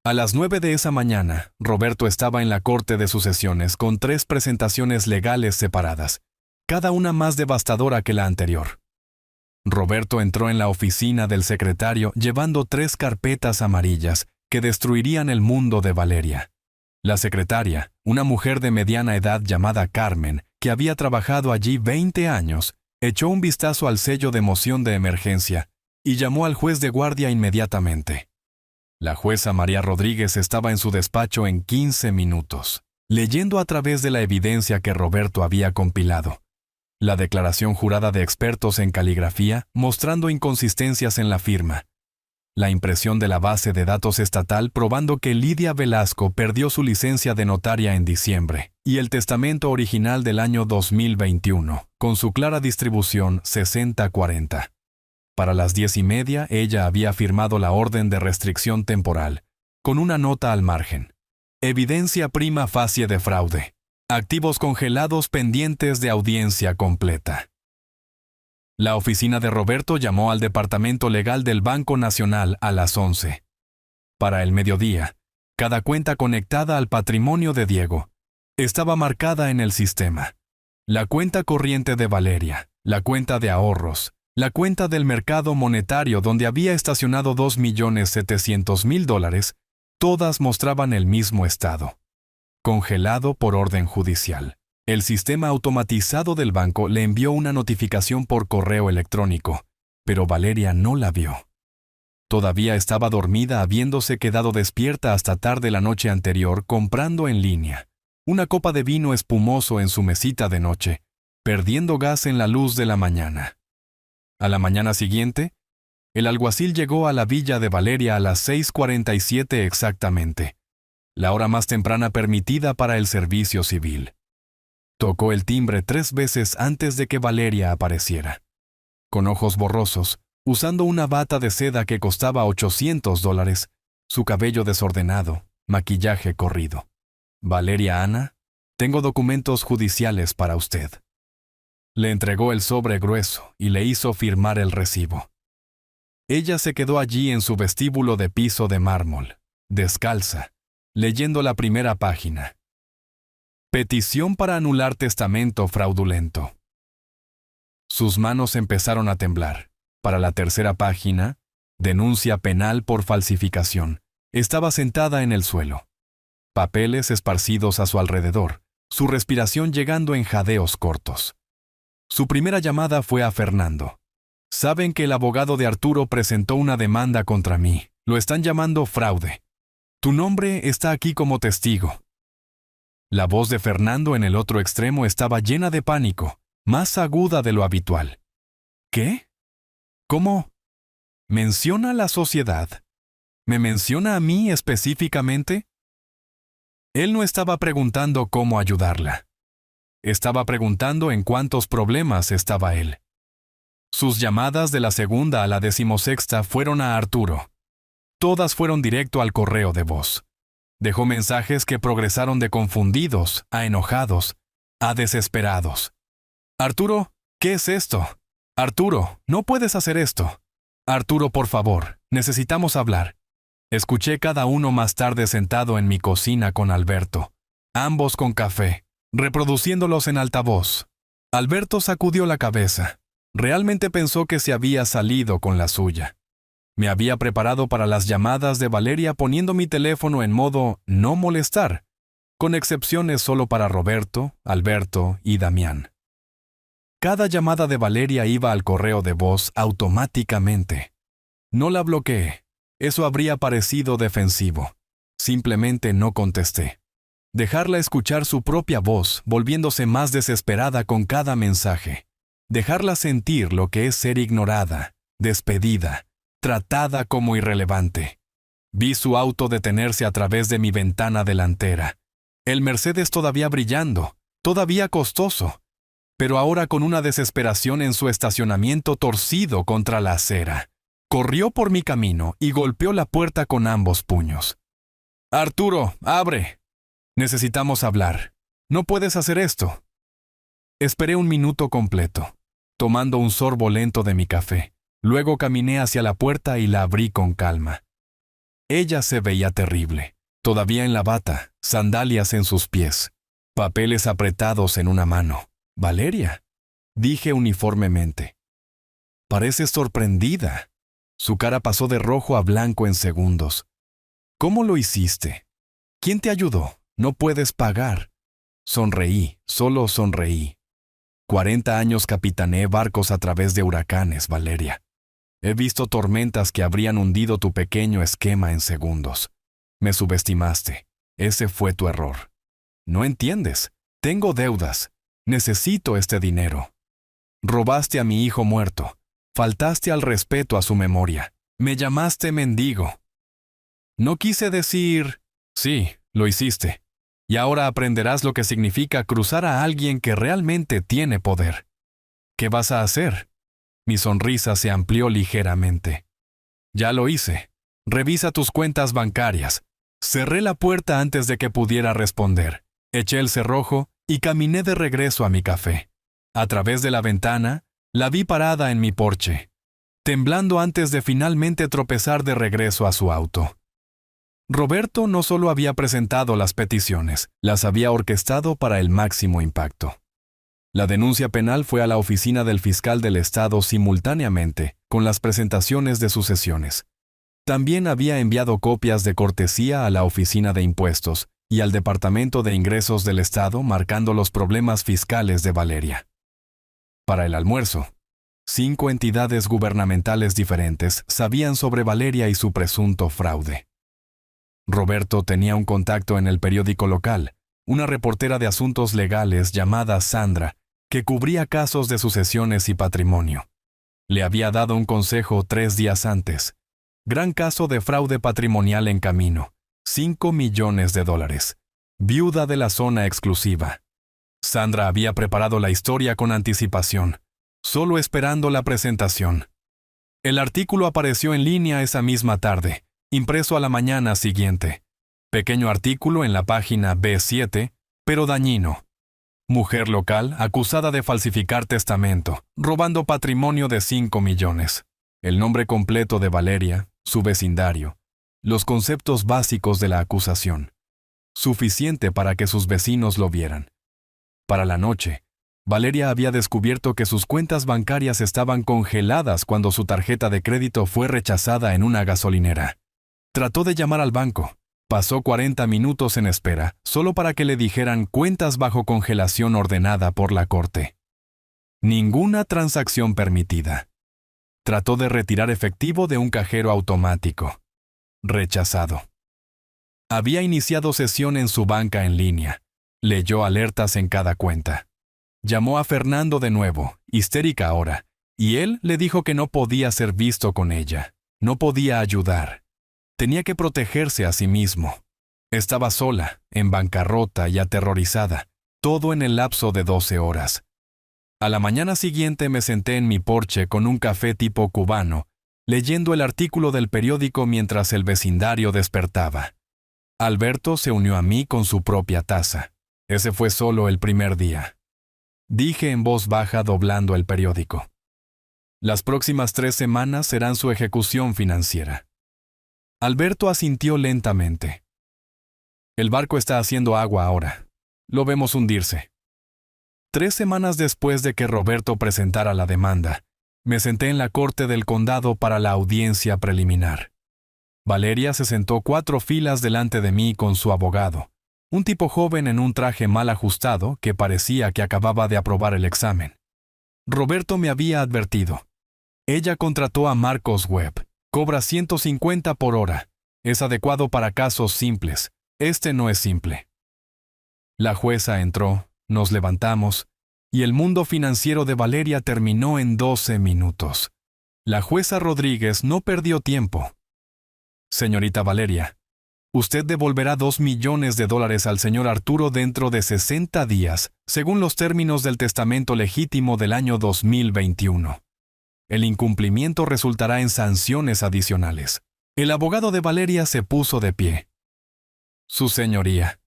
A las 9 de esa mañana, Roberto estaba en la corte de sucesiones con 3 presentaciones legales separadas, cada una más devastadora que la anterior. Roberto entró en la oficina del secretario llevando 3 carpetas amarillas que destruirían el mundo de Valeria. La secretaria, una mujer de mediana edad llamada Carmen, que había trabajado allí 20 años, echó un vistazo al sello de moción de emergencia y llamó al juez de guardia inmediatamente. La jueza María Rodríguez estaba en su despacho en 15 minutos, leyendo a través de la evidencia que Roberto había compilado. La declaración jurada de expertos en caligrafía mostrando inconsistencias en la firma. La impresión de la base de datos estatal probando que Lidia Velasco perdió su licencia de notaria en diciembre, y el testamento original del año 2021, con su clara distribución 60-40. Para las 10:30 ella había firmado la orden de restricción temporal, con una nota al margen. Evidencia prima facie de fraude. Activos congelados pendientes de audiencia completa. La oficina de Roberto llamó al Departamento Legal del Banco Nacional a las 11. Para el mediodía, cada cuenta conectada al patrimonio de Diego estaba marcada en el sistema. La cuenta corriente de Valeria, la cuenta de ahorros, la cuenta del mercado monetario donde había estacionado $2.700.000, todas mostraban el mismo estado. Congelado por orden judicial. El sistema automatizado del banco le envió una notificación por correo electrónico, pero Valeria no la vio. Todavía estaba dormida habiéndose quedado despierta hasta tarde la noche anterior comprando en línea una copa de vino espumoso en su mesita de noche, perdiendo gas en la luz de la mañana. A la mañana siguiente, el alguacil llegó a la villa de Valeria a las 6:47 exactamente, la hora más temprana permitida para el servicio civil. Tocó el timbre 3 veces antes de que Valeria apareciera. Con ojos borrosos, usando una bata de seda que costaba $800, su cabello desordenado, maquillaje corrido. Valeria Ana, tengo documentos judiciales para usted. Le entregó el sobre grueso y le hizo firmar el recibo. Ella se quedó allí en su vestíbulo de piso de mármol, descalza, leyendo la primera página. Petición para anular testamento fraudulento. Sus manos empezaron a temblar. Para la tercera página, denuncia penal por falsificación. Estaba sentada en el suelo. Papeles esparcidos a su alrededor, su respiración llegando en jadeos cortos. Su primera llamada fue a Fernando. Saben que el abogado de Arturo presentó una demanda contra mí. Lo están llamando fraude. Tu nombre está aquí como testigo. La voz de Fernando en el otro extremo estaba llena de pánico, más aguda de lo habitual. ¿Qué? ¿Cómo? ¿Menciona la sociedad? ¿Me menciona a mí específicamente? Él no estaba preguntando cómo ayudarla. Estaba preguntando en cuántos problemas estaba él. Sus llamadas de la segunda a la 16ª fueron a Arturo. Todas fueron directo al correo de voz. Dejó mensajes que progresaron de confundidos a enojados, a desesperados. Arturo, ¿qué es esto? Arturo, no puedes hacer esto. Arturo, por favor, necesitamos hablar. Escuché cada uno más tarde sentado en mi cocina con Alberto, ambos con café, reproduciéndolos en altavoz. Alberto sacudió la cabeza. Realmente pensó que se había salido con la suya. Me había preparado para las llamadas de Valeria poniendo mi teléfono en modo no molestar, con excepciones solo para Roberto, Alberto y Damián. Cada llamada de Valeria iba al correo de voz automáticamente. No la bloqueé. Eso habría parecido defensivo. Simplemente no contesté. Dejarla escuchar su propia voz, volviéndose más desesperada con cada mensaje. Dejarla sentir lo que es ser ignorada, despedida, tratada como irrelevante. Vi su auto detenerse a través de mi ventana delantera. El Mercedes todavía brillando, todavía costoso, pero ahora con una desesperación en su estacionamiento torcido contra la acera. Corrió por mi camino y golpeó la puerta con ambos puños. «Arturo, abre. Necesitamos hablar. No puedes hacer esto». Esperé un minuto completo, tomando un sorbo lento de mi café. Luego caminé hacia la puerta y la abrí con calma. Ella se veía terrible, todavía en la bata, sandalias en sus pies, papeles apretados en una mano. «Valeria», dije uniformemente. «Pareces sorprendida». Su cara pasó de rojo a blanco en segundos. «¿Cómo lo hiciste? ¿Quién te ayudó? No puedes pagar». Sonreí, solo sonreí. 40 años capitaneé barcos a través de huracanes, Valeria. He visto tormentas que habrían hundido tu pequeño esquema en segundos. Me subestimaste. Ese fue tu error. No entiendes. Tengo deudas. Necesito este dinero. Robaste a mi hijo muerto. Faltaste al respeto a su memoria. Me llamaste mendigo. No quise decir... Sí, lo hiciste. Y ahora aprenderás lo que significa cruzar a alguien que realmente tiene poder. ¿Qué vas a hacer? Mi sonrisa se amplió ligeramente. Ya lo hice. Revisa tus cuentas bancarias. Cerré la puerta antes de que pudiera responder. Eché el cerrojo y caminé de regreso a mi café. A través de la ventana, la vi parada en mi porche, temblando antes de finalmente tropezar de regreso a su auto. Roberto no solo había presentado las peticiones, las había orquestado para el máximo impacto. La denuncia penal fue a la oficina del fiscal del estado simultáneamente con las presentaciones de sucesiones. También había enviado copias de cortesía a la oficina de impuestos y al Departamento de Ingresos del Estado marcando los problemas fiscales de Valeria. Para el almuerzo, 5 entidades gubernamentales diferentes sabían sobre Valeria y su presunto fraude. Roberto tenía un contacto en el periódico local, una reportera de asuntos legales llamada Sandra, que cubría casos de sucesiones y patrimonio. Le había dado un consejo 3 días antes. Gran caso de fraude patrimonial en camino. $5 millones. Viuda de la zona exclusiva. Sandra había preparado la historia con anticipación, solo esperando la presentación. El artículo apareció en línea esa misma tarde, impreso a la mañana siguiente. Pequeño artículo en la página B7, pero dañino. Mujer local acusada de falsificar testamento, robando patrimonio de 5 millones. El nombre completo de Valeria, su vecindario, los conceptos básicos de la acusación. Suficiente para que sus vecinos lo vieran. Para la noche, Valeria había descubierto que sus cuentas bancarias estaban congeladas cuando su tarjeta de crédito fue rechazada en una gasolinera. Trató de llamar al banco. Pasó 40 minutos en espera, solo para que le dijeran cuentas bajo congelación ordenada por la corte. Ninguna transacción permitida. Trató de retirar efectivo de un cajero automático. Rechazado. Había iniciado sesión en su banca en línea. Leyó alertas en cada cuenta. Llamó a Fernando de nuevo, histérica ahora, y él le dijo que no podía ser visto con ella. No podía ayudar. Tenía que protegerse a sí mismo. Estaba sola, en bancarrota y aterrorizada, todo en el lapso de 12 horas. A la mañana siguiente me senté en mi porche con un café tipo cubano, leyendo el artículo del periódico mientras el vecindario despertaba. Alberto se unió a mí con su propia taza. Ese fue solo el primer día. Dije en voz baja doblando el periódico. Las próximas 3 semanas serán su ejecución financiera. Alberto asintió lentamente. El barco está haciendo agua ahora. Lo vemos hundirse. 3 semanas después de que Roberto presentara la demanda, me senté en la corte del condado para la audiencia preliminar. Valeria se sentó 4 filas delante de mí con su abogado, un tipo joven en un traje mal ajustado que parecía que acababa de aprobar el examen. Roberto me había advertido. Ella contrató a Marcos Webb. Cobra 150 por hora. Es adecuado para casos simples. Este no es simple. La jueza entró, nos levantamos, y el mundo financiero de Valeria terminó en 12 minutos. La jueza Rodríguez no perdió tiempo. Señorita Valeria, usted devolverá $2 millones al señor Arturo dentro de 60 días, según los términos del testamento legítimo del año 2021. El incumplimiento resultará en sanciones adicionales. El abogado de Valeria se puso de pie. Su señoría,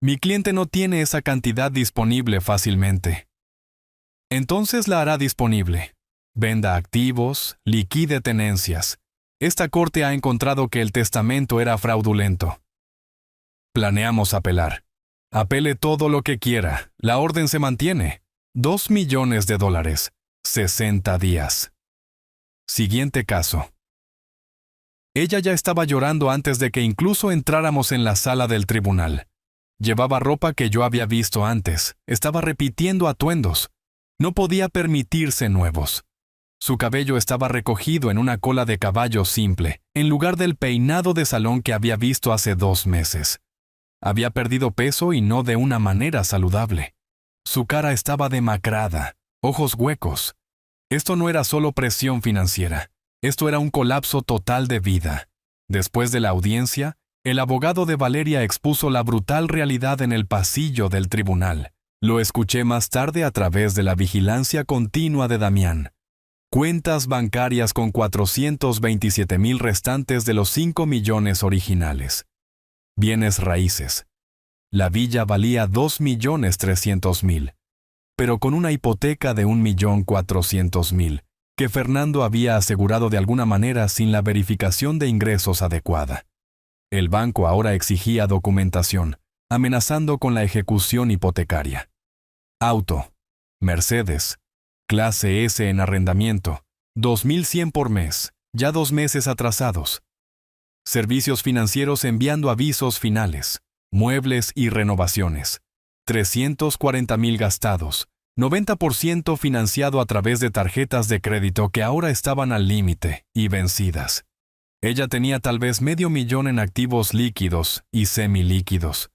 mi cliente no tiene esa cantidad disponible fácilmente. Entonces la hará disponible. Venda activos, liquide tenencias. Esta corte ha encontrado que el testamento era fraudulento. Planeamos apelar. Apele todo lo que quiera. La orden se mantiene. $2 millones. 60 días. Siguiente caso. Ella ya estaba llorando antes de que incluso entráramos en la sala del tribunal. Llevaba ropa que yo había visto antes. Estaba repitiendo atuendos. No podía permitirse nuevos. Su cabello estaba recogido en una cola de caballo simple, en lugar del peinado de salón que había visto hace 2 meses. Había perdido peso y no de una manera saludable. Su cara estaba demacrada, ojos huecos. Esto no era solo presión financiera. Esto era un colapso total de vida. Después de la audiencia, el abogado de Valeria expuso la brutal realidad en el pasillo del tribunal. Lo escuché más tarde a través de la vigilancia continua de Damián. Cuentas bancarias con 427,000 restantes de los 5 millones originales. Bienes raíces. La villa valía 2,300,000, pero con una hipoteca de 1,400,000, que Fernando había asegurado de alguna manera sin la verificación de ingresos adecuada. El banco ahora exigía documentación, amenazando con la ejecución hipotecaria. Auto. Mercedes. Clase S en arrendamiento. 2,100 por mes, ya 2 meses atrasados. Servicios financieros enviando avisos finales. Muebles y renovaciones. 340,000 gastados. 90% financiado a través de tarjetas de crédito que ahora estaban al límite y vencidas. Ella tenía tal vez $500,000 en activos líquidos y semilíquidos.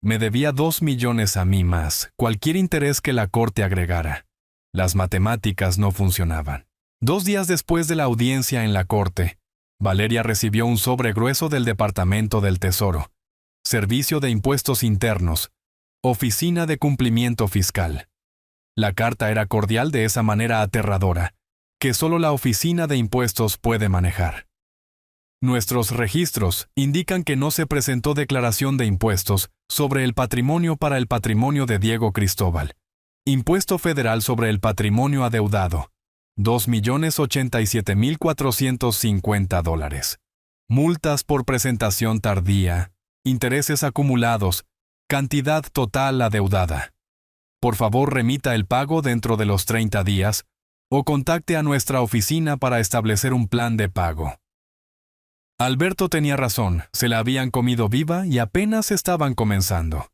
Me debía 2 millones a mí más, cualquier interés que la corte agregara. Las matemáticas no funcionaban. 2 días después de la audiencia en la corte, Valeria recibió un sobre grueso del Departamento del Tesoro, Servicio de Impuestos Internos, Oficina de Cumplimiento Fiscal. La carta era cordial de esa manera aterradora, que solo la Oficina de Impuestos puede manejar. Nuestros registros indican que no se presentó declaración de impuestos sobre el patrimonio para el patrimonio de Diego Cristóbal. Impuesto federal sobre el patrimonio adeudado, $2,087,450. Multas por presentación tardía, intereses acumulados, cantidad total adeudada. Por favor, remita el pago dentro de los 30 días o contacte a nuestra oficina para establecer un plan de pago. Alberto tenía razón, se la habían comido viva y apenas estaban comenzando.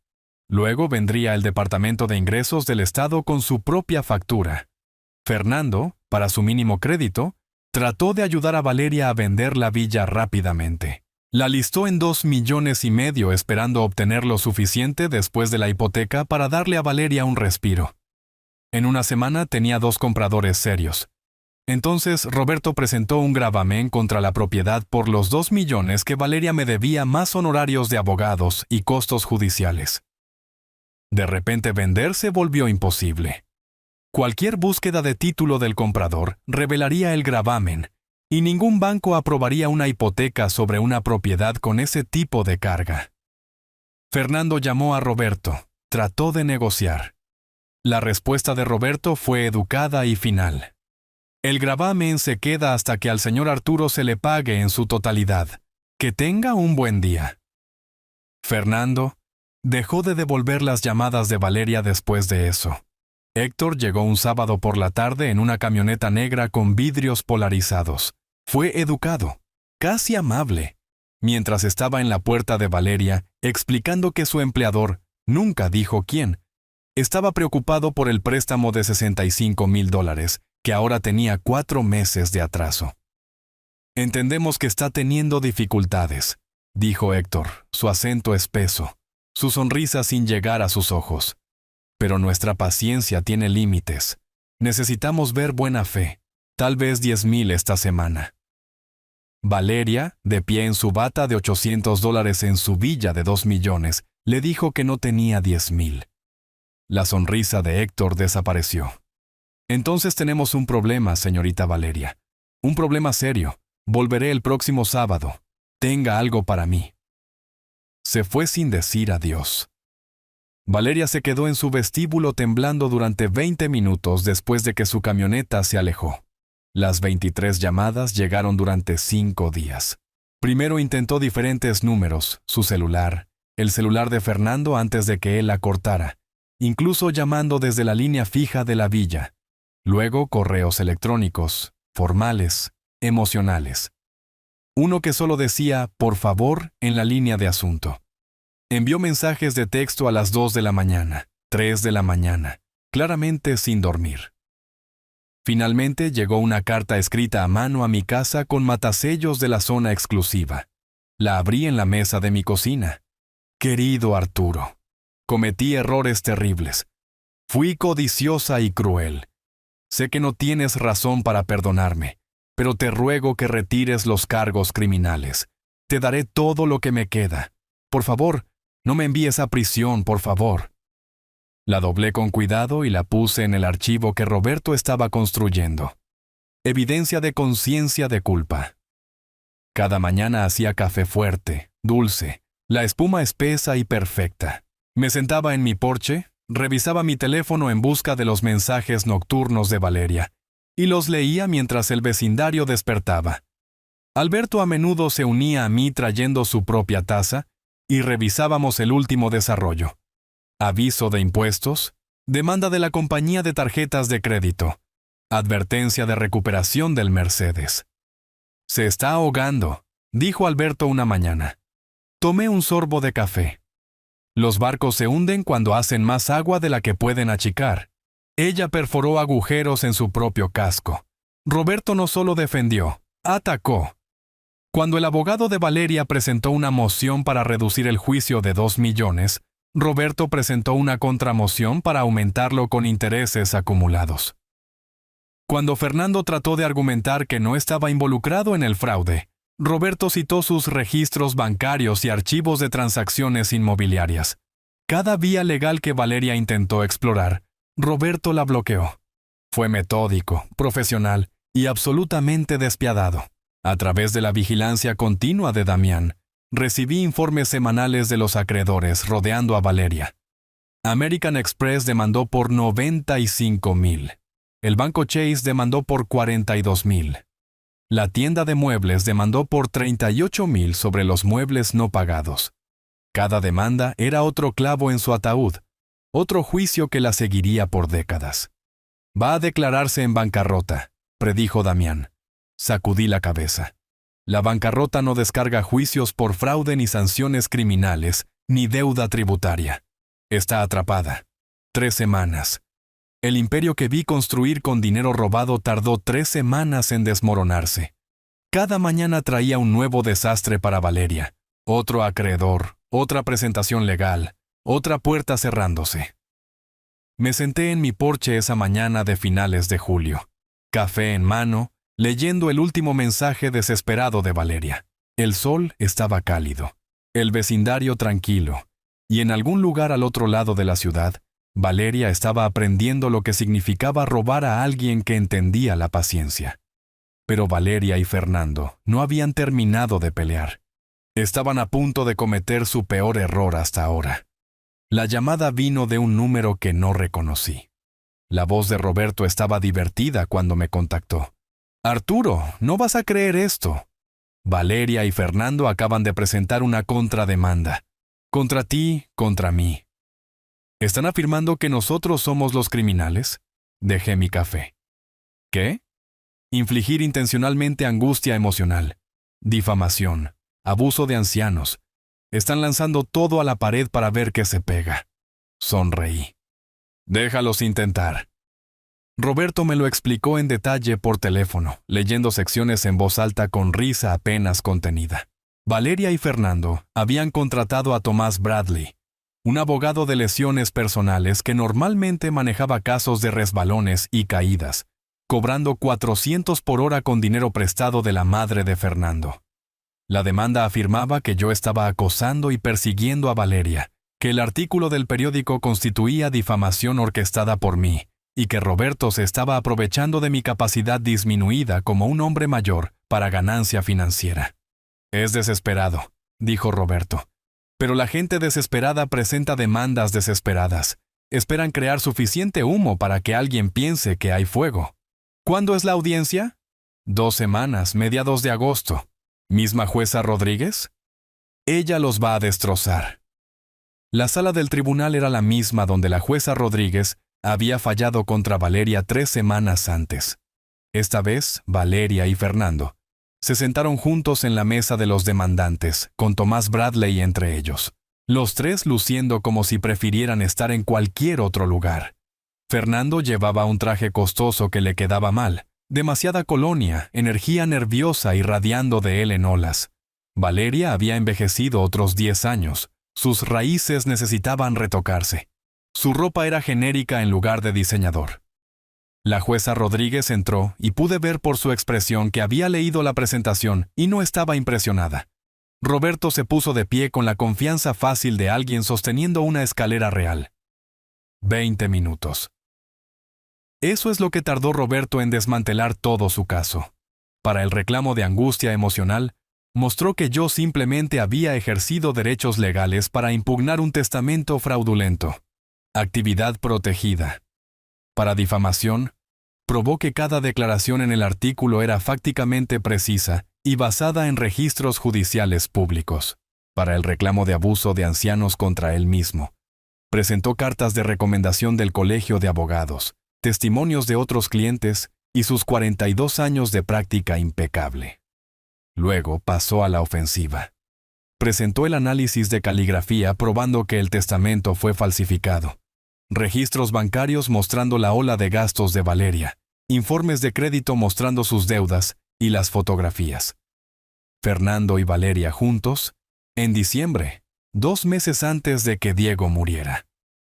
Luego vendría el Departamento de Ingresos del Estado con su propia factura. Fernando, para su mínimo crédito, trató de ayudar a Valeria a vender la villa rápidamente. La listó en 2,5 millones esperando obtener lo suficiente después de la hipoteca para darle a Valeria un respiro. En una semana tenía 2 compradores serios. Entonces Roberto presentó un gravamen contra la propiedad por los 2 millones que Valeria me debía más honorarios de abogados y costos judiciales. De repente vender se volvió imposible. Cualquier búsqueda de título del comprador revelaría el gravamen, y ningún banco aprobaría una hipoteca sobre una propiedad con ese tipo de carga. Fernando llamó a Roberto, trató de negociar. La respuesta de Roberto fue educada y final. El gravamen se queda hasta que al señor Arturo se le pague en su totalidad. Que tenga un buen día. Fernando dejó de devolver las llamadas de Valeria después de eso. Héctor llegó un sábado por la tarde en una camioneta negra con vidrios polarizados. Fue educado, casi amable, mientras estaba en la puerta de Valeria, explicando que su empleador, nunca dijo quién, estaba preocupado por el préstamo de $65,000, que ahora tenía 4 meses de atraso. Entendemos que está teniendo dificultades, dijo Héctor, su acento espeso, su sonrisa sin llegar a sus ojos. Pero nuestra paciencia tiene límites. Necesitamos ver buena fe, tal vez 10,000 esta semana. Valeria, de pie en su bata de $800 en su villa de 2 millones, le dijo que no tenía 10,000. La sonrisa de Héctor desapareció. Entonces tenemos un problema, señorita Valeria. Un problema serio. Volveré el próximo sábado. Tenga algo para mí. Se fue sin decir adiós. Valeria se quedó en su vestíbulo temblando durante 20 minutos después de que su camioneta se alejó. Las 23 llamadas llegaron durante 5 días. Primero intentó diferentes números, su celular, el celular de Fernando antes de que él la cortara, incluso llamando desde la línea fija de la villa. Luego correos electrónicos, formales, emocionales. Uno que solo decía, por favor, en la línea de asunto. Envió mensajes de texto a las 2 de la mañana, 3 de la mañana, claramente sin dormir. Finalmente llegó una carta escrita a mano a mi casa con matasellos de la zona exclusiva. La abrí en la mesa de mi cocina. Querido Arturo, cometí errores terribles. Fui codiciosa y cruel. Sé que no tienes razón para perdonarme, pero te ruego que retires los cargos criminales. Te daré todo lo que me queda. Por favor, no me envíes a prisión, por favor. La doblé con cuidado y la puse en el archivo que Roberto estaba construyendo. Evidencia de conciencia de culpa. Cada mañana hacía café fuerte, dulce, la espuma espesa y perfecta. Me sentaba en mi porche, revisaba mi teléfono en busca de los mensajes nocturnos de Valeria, y los leía mientras el vecindario despertaba. Alberto a menudo se unía a mí trayendo su propia taza, y revisábamos el último desarrollo. Aviso de impuestos, demanda de la compañía de tarjetas de crédito, advertencia de recuperación del Mercedes. Se está ahogando, dijo Alberto una mañana. Tomé un sorbo de café. Los barcos se hunden cuando hacen más agua de la que pueden achicar. Ella perforó agujeros en su propio casco. Roberto no solo defendió, atacó. Cuando el abogado de Valeria presentó una moción para reducir el juicio de 2 millones, Roberto presentó una contramoción para aumentarlo con intereses acumulados. Cuando Fernando trató de argumentar que no estaba involucrado en el fraude, Roberto citó sus registros bancarios y archivos de transacciones inmobiliarias. Cada vía legal que Valeria intentó explorar, Roberto la bloqueó. Fue metódico, profesional y absolutamente despiadado. A través de la vigilancia continua de Damián, recibí informes semanales de los acreedores rodeando a Valeria. American Express demandó por 95,000. El banco Chase demandó por 42,000. La tienda de muebles demandó por 38,000 sobre los muebles no pagados. Cada demanda era otro clavo en su ataúd, otro juicio que la seguiría por décadas. Va a declararse en bancarrota, predijo Damián. Sacudí la cabeza. La bancarrota no descarga juicios por fraude ni sanciones criminales, ni deuda tributaria. Está atrapada. 3 semanas. El imperio que vi construir con dinero robado tardó 3 semanas en desmoronarse. Cada mañana traía un nuevo desastre para Valeria. Otro acreedor, otra presentación legal, otra puerta cerrándose. Me senté en mi porche esa mañana de finales de julio. Café en mano, leyendo el último mensaje desesperado de Valeria. El sol estaba cálido, el vecindario tranquilo, y en algún lugar al otro lado de la ciudad, Valeria estaba aprendiendo lo que significaba robar a alguien que entendía la paciencia. Pero Valeria y Fernando no habían terminado de pelear. Estaban a punto de cometer su peor error hasta ahora. La llamada vino de un número que no reconocí. La voz de Roberto estaba divertida cuando me contactó. Arturo, no vas a creer esto. Valeria y Fernando acaban de presentar una contrademanda. Contra ti, contra mí. ¿Están afirmando que nosotros somos los criminales? Dejé mi café. ¿Qué? Infligir intencionalmente angustia emocional, difamación, abuso de ancianos. Están lanzando todo a la pared para ver qué se pega. Sonreí. Déjalos intentar. Roberto me lo explicó en detalle por teléfono, leyendo secciones en voz alta con risa apenas contenida. Valeria y Fernando habían contratado a Tomás Bradley, un abogado de lesiones personales que normalmente manejaba casos de resbalones y caídas, cobrando 400 por hora con dinero prestado de la madre de Fernando. La demanda afirmaba que yo estaba acosando y persiguiendo a Valeria, que el artículo del periódico constituía difamación orquestada por mí, y que Roberto se estaba aprovechando de mi capacidad disminuida como un hombre mayor para ganancia financiera. Es desesperado, dijo Roberto. Pero la gente desesperada presenta demandas desesperadas. Esperan crear suficiente humo para que alguien piense que hay fuego. ¿Cuándo es la audiencia? 2 semanas, mediados de agosto. ¿Misma jueza Rodríguez? Ella los va a destrozar. La sala del tribunal era la misma donde la jueza Rodríguez había fallado contra Valeria 3 semanas antes. Esta vez, Valeria y Fernando se sentaron juntos en la mesa de los demandantes, con Tomás Bradley entre ellos, los tres luciendo como si prefirieran estar en cualquier otro lugar. Fernando llevaba un traje costoso que le quedaba mal, demasiada colonia, energía nerviosa irradiando de él en olas. Valeria había envejecido otros 10 años. Sus raíces necesitaban retocarse. Su ropa era genérica en lugar de diseñador. La jueza Rodríguez entró y pude ver por su expresión que había leído la presentación y no estaba impresionada. Roberto se puso de pie con la confianza fácil de alguien sosteniendo una escalera real. 20 minutos. Eso es lo que tardó Roberto en desmantelar todo su caso. Para el reclamo de angustia emocional, mostró que yo simplemente había ejercido derechos legales para impugnar un testamento fraudulento. Actividad protegida. Para difamación, probó que cada declaración en el artículo era fácticamente precisa y basada en registros judiciales públicos. Para el reclamo de abuso de ancianos contra él mismo, presentó cartas de recomendación del Colegio de Abogados, testimonios de otros clientes y sus 42 años de práctica impecable. Luego pasó a la ofensiva. Presentó el análisis de caligrafía probando que el testamento fue falsificado. Registros bancarios mostrando la ola de gastos de Valeria, informes de crédito mostrando sus deudas y las fotografías. Fernando y Valeria juntos, en diciembre, 2 meses antes de que Diego muriera.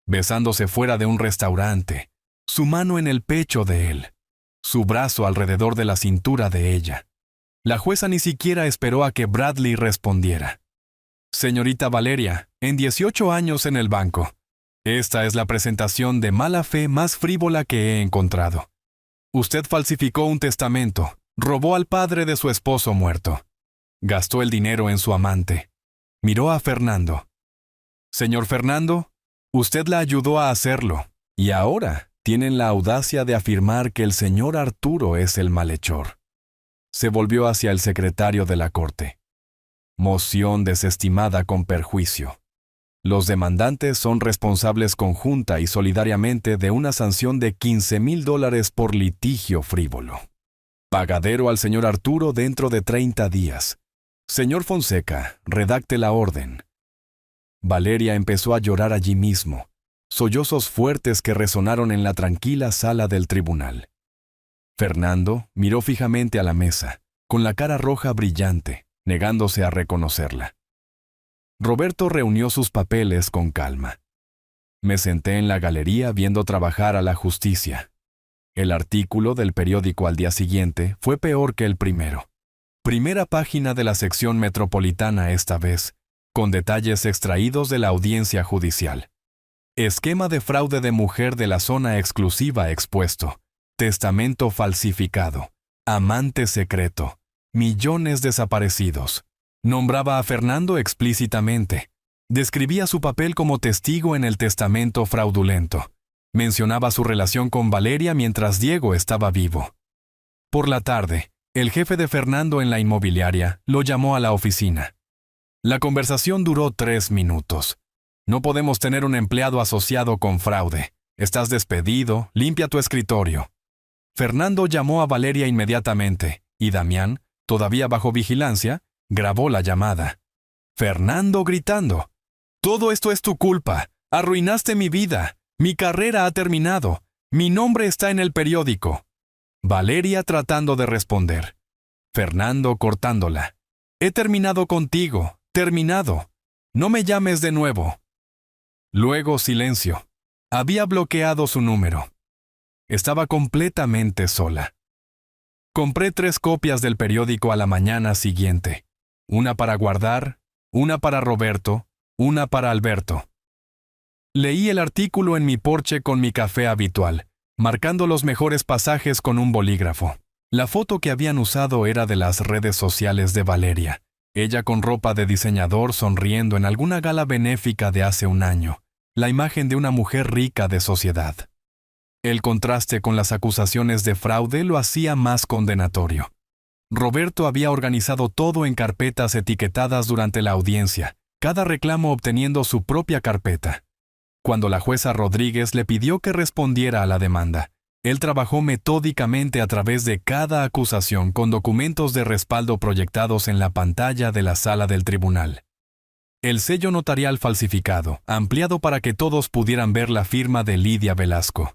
Besándose fuera de un restaurante, su mano en el pecho de él, su brazo alrededor de la cintura de ella. La jueza ni siquiera esperó a que Bradley respondiera. Señorita Valeria, en 18 años en el banco. Esta es la presentación de mala fe más frívola que he encontrado. Usted falsificó un testamento, robó al padre de su esposo muerto. Gastó el dinero en su amante. Miró a Fernando. Señor Fernando, usted la ayudó a hacerlo, y ahora tienen la audacia de afirmar que el señor Arturo es el malhechor. Se volvió hacia el secretario de la corte. Moción desestimada con perjuicio. Los demandantes son responsables conjunta y solidariamente de una sanción de $15,000 por litigio frívolo. Pagadero al señor Arturo dentro de 30 días. Señor Fonseca, redacte la orden. Valeria empezó a llorar allí mismo, sollozos fuertes que resonaron en la tranquila sala del tribunal. Fernando miró fijamente a la mesa, con la cara roja brillante, negándose a reconocerla. Roberto reunió sus papeles con calma. Me senté en la galería viendo trabajar a la justicia. El artículo del periódico al día siguiente fue peor que el primero. Primera página de la sección metropolitana esta vez, con detalles extraídos de la audiencia judicial. Esquema de fraude de mujer de la zona exclusiva expuesto. Testamento falsificado. Amante secreto. Millones desaparecidos. Nombraba a Fernando explícitamente. Describía su papel como testigo en el testamento fraudulento. Mencionaba su relación con Valeria mientras Diego estaba vivo. Por la tarde, el jefe de Fernando en la inmobiliaria lo llamó a la oficina. La conversación duró 3 minutos. No podemos tener un empleado asociado con fraude. Estás despedido, limpia tu escritorio. Fernando llamó a Valeria inmediatamente, y Damián, todavía bajo vigilancia, grabó la llamada. Fernando gritando: «Todo esto es tu culpa. Arruinaste mi vida. Mi carrera ha terminado. Mi nombre está en el periódico». Valeria tratando de responder. Fernando cortándola: «He terminado contigo. Terminado. No me llames de nuevo». Luego silencio. Había bloqueado su número. Estaba completamente sola. Compré 3 copias del periódico a la mañana siguiente. Una para guardar, una para Roberto, una para Alberto. Leí el artículo en mi porche con mi café habitual, marcando los mejores pasajes con un bolígrafo. La foto que habían usado era de las redes sociales de Valeria, ella con ropa de diseñador sonriendo en alguna gala benéfica de hace un año, la imagen de una mujer rica de sociedad. El contraste con las acusaciones de fraude lo hacía más condenatorio. Roberto había organizado todo en carpetas etiquetadas durante la audiencia, cada reclamo obteniendo su propia carpeta. Cuando la jueza Rodríguez le pidió que respondiera a la demanda, él trabajó metódicamente a través de cada acusación con documentos de respaldo proyectados en la pantalla de la sala del tribunal. El sello notarial falsificado, ampliado para que todos pudieran ver la firma de Lidia Velasco.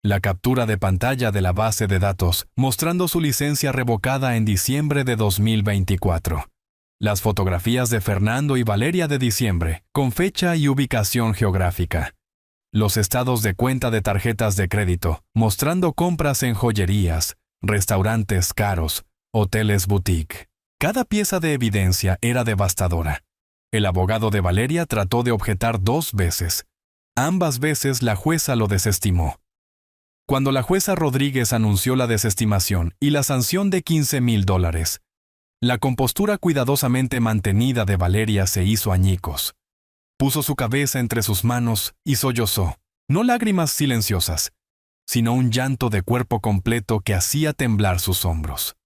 La captura de pantalla de la base de datos, mostrando su licencia revocada en diciembre de 2024. Las fotografías de Fernando y Valeria de diciembre, con fecha y ubicación geográfica. Los estados de cuenta de tarjetas de crédito, mostrando compras en joyerías, restaurantes caros, hoteles boutique. Cada pieza de evidencia era devastadora. El abogado de Valeria trató de objetar 2 veces. Ambas veces la jueza lo desestimó. Cuando la jueza Rodríguez anunció la desestimación y la sanción de $15,000, la compostura cuidadosamente mantenida de Valeria se hizo añicos. Puso su cabeza entre sus manos y sollozó, no lágrimas silenciosas, sino un llanto de cuerpo completo que hacía temblar sus hombros.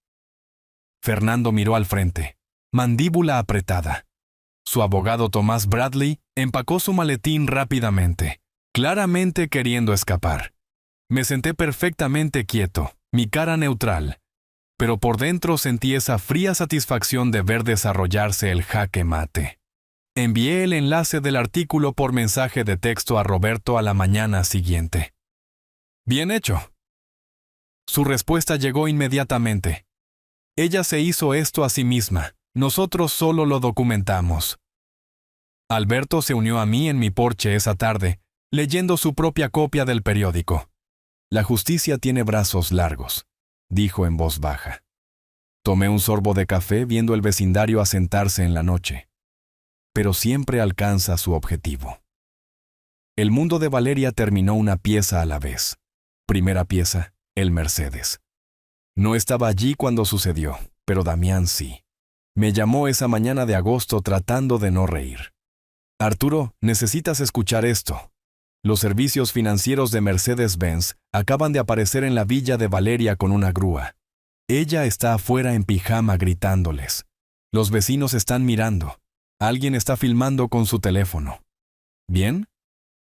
Fernando miró al frente, mandíbula apretada. Su abogado Tomás Bradley empacó su maletín rápidamente, claramente queriendo escapar. Me senté perfectamente quieto, mi cara neutral, pero por dentro sentí esa fría satisfacción de ver desarrollarse el jaque mate. Envié el enlace del artículo por mensaje de texto a Roberto a la mañana siguiente. Bien hecho. Su respuesta llegó inmediatamente. Ella se hizo esto a sí misma, nosotros solo lo documentamos. Alberto se unió a mí en mi porche esa tarde, leyendo su propia copia del periódico. La justicia tiene brazos largos, dijo en voz baja. Tomé un sorbo de café viendo el vecindario asentarse en la noche. Pero siempre alcanza su objetivo. El mundo de Valeria terminó una pieza a la vez. Primera pieza, el Mercedes. No estaba allí cuando sucedió, pero Damián sí. Me llamó esa mañana de agosto tratando de no reír. Arturo, necesitas escuchar esto. Los servicios financieros de Mercedes-Benz acaban de aparecer en la villa de Valeria con una grúa. Ella está afuera en pijama gritándoles. Los vecinos están mirando. Alguien está filmando con su teléfono. ¿Bien?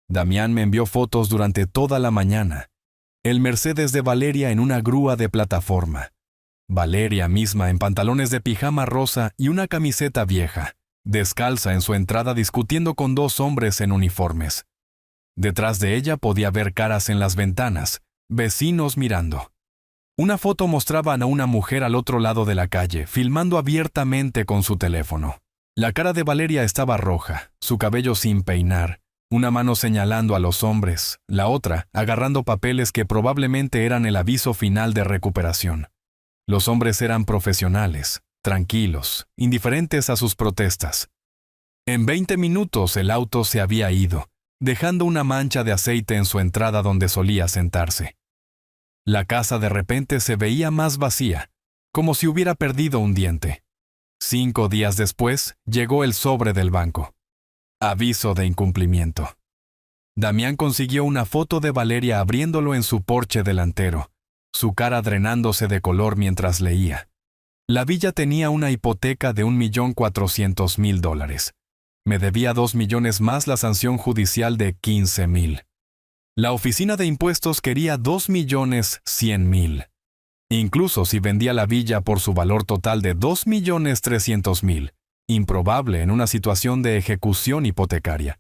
Damián me envió fotos durante toda la mañana. El Mercedes de Valeria en una grúa de plataforma. Valeria misma en pantalones de pijama rosa y una camiseta vieja, descalza en su entrada discutiendo con 2 hombres en uniformes. Detrás de ella podía ver caras en las ventanas, vecinos mirando. Una foto mostraba a una mujer al otro lado de la calle, filmando abiertamente con su teléfono. La cara de Valeria estaba roja, su cabello sin peinar, una mano señalando a los hombres, la otra agarrando papeles que probablemente eran el aviso final de recuperación. Los hombres eran profesionales, tranquilos, indiferentes a sus protestas. En 20 minutos el auto se había ido, dejando una mancha de aceite en su entrada donde solía sentarse. La casa de repente se veía más vacía, como si hubiera perdido un diente. 5 días después, llegó el sobre del banco. Aviso de incumplimiento. Damián consiguió una foto de Valeria abriéndolo en su porche delantero, su cara drenándose de color mientras leía. La villa tenía una hipoteca de $1,400,000. Me debía 2 millones más la sanción judicial de 15,000. La oficina de impuestos quería 2,100,000. Incluso si vendía la villa por su valor total de 2,300,000, improbable en una situación de ejecución hipotecaria.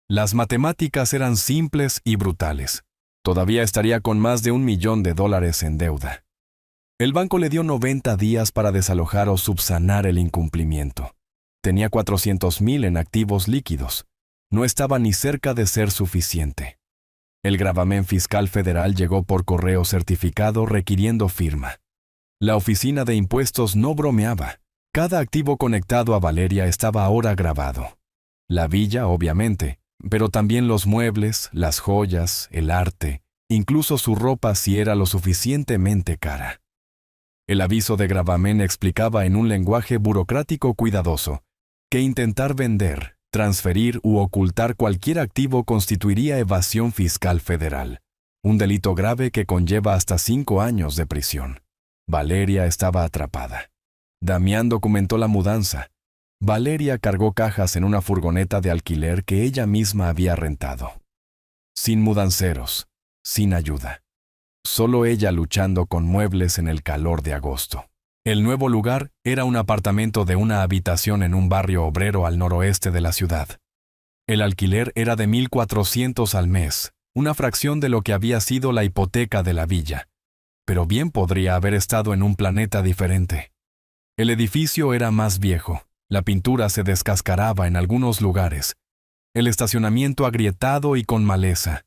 Las matemáticas eran simples y brutales. Todavía estaría con más de $1 millón en deuda. El banco le dio 90 días para desalojar o subsanar el incumplimiento. Tenía 400,000 en activos líquidos. No estaba ni cerca de ser suficiente. El gravamen fiscal federal llegó por correo certificado requiriendo firma. La oficina de impuestos no bromeaba. Cada activo conectado a Valeria estaba ahora grabado. La villa, obviamente, pero también los muebles, las joyas, el arte, incluso su ropa si era lo suficientemente cara. El aviso de gravamen explicaba en un lenguaje burocrático cuidadoso que intentar vender, transferir u ocultar cualquier activo constituiría evasión fiscal federal, un delito grave que conlleva hasta 5 años de prisión. Valeria estaba atrapada. Damián documentó la mudanza. Valeria cargó cajas en una furgoneta de alquiler que ella misma había rentado. Sin mudanceros, sin ayuda. Solo ella luchando con muebles en el calor de agosto. El nuevo lugar era un apartamento de una habitación en un barrio obrero al noroeste de la ciudad. El alquiler era de 1,400 al mes, una fracción de lo que había sido la hipoteca de la villa. Pero bien podría haber estado en un planeta diferente. El edificio era más viejo, la pintura se descascaraba en algunos lugares, el estacionamiento agrietado y con maleza.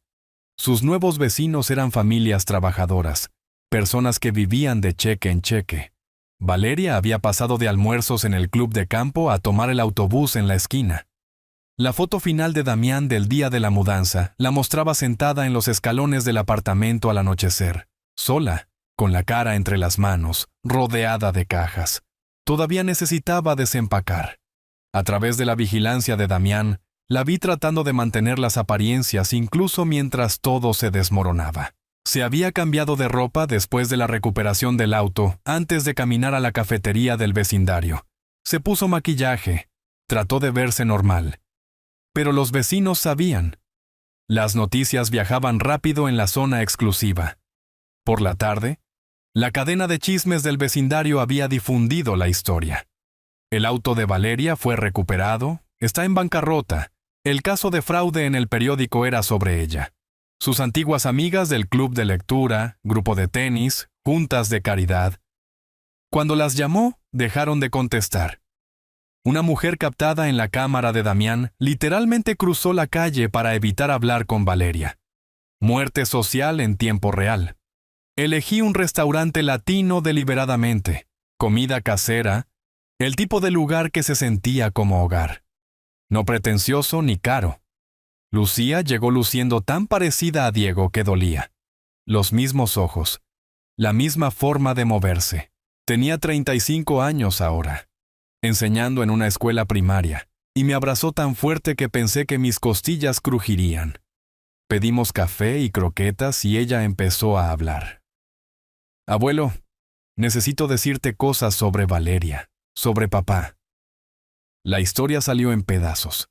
Sus nuevos vecinos eran familias trabajadoras, personas que vivían de cheque en cheque. Valeria había pasado de almuerzos en el club de campo a tomar el autobús en la esquina. La foto final de Damián del día de la mudanza la mostraba sentada en los escalones del apartamento al anochecer, sola, con la cara entre las manos, rodeada de cajas. Todavía necesitaba desempacar. A través de la vigilancia de Damián, la vi tratando de mantener las apariencias incluso mientras todo se desmoronaba. Se había cambiado de ropa después de la recuperación del auto, antes de caminar a la cafetería del vecindario. Se puso maquillaje, trató de verse normal. Pero los vecinos sabían. Las noticias viajaban rápido en la zona exclusiva. Por la tarde, la cadena de chismes del vecindario había difundido la historia. El auto de Valeria fue recuperado, está en bancarrota. El caso de fraude en el periódico era sobre ella. Sus antiguas amigas del club de lectura, grupo de tenis, juntas de caridad. Cuando las llamó, dejaron de contestar. Una mujer captada en la cámara de Damián literalmente cruzó la calle para evitar hablar con Valeria. Muerte social en tiempo real. Elegí un restaurante latino deliberadamente, comida casera, el tipo de lugar que se sentía como hogar. No pretencioso ni caro. Lucía llegó luciendo tan parecida a Diego que dolía. Los mismos ojos, la misma forma de moverse. Tenía 35 años ahora, enseñando en una escuela primaria, y me abrazó tan fuerte que pensé que mis costillas crujirían. Pedimos café y croquetas y ella empezó a hablar. Abuelo, necesito decirte cosas sobre Valeria, sobre papá. La historia salió en pedazos.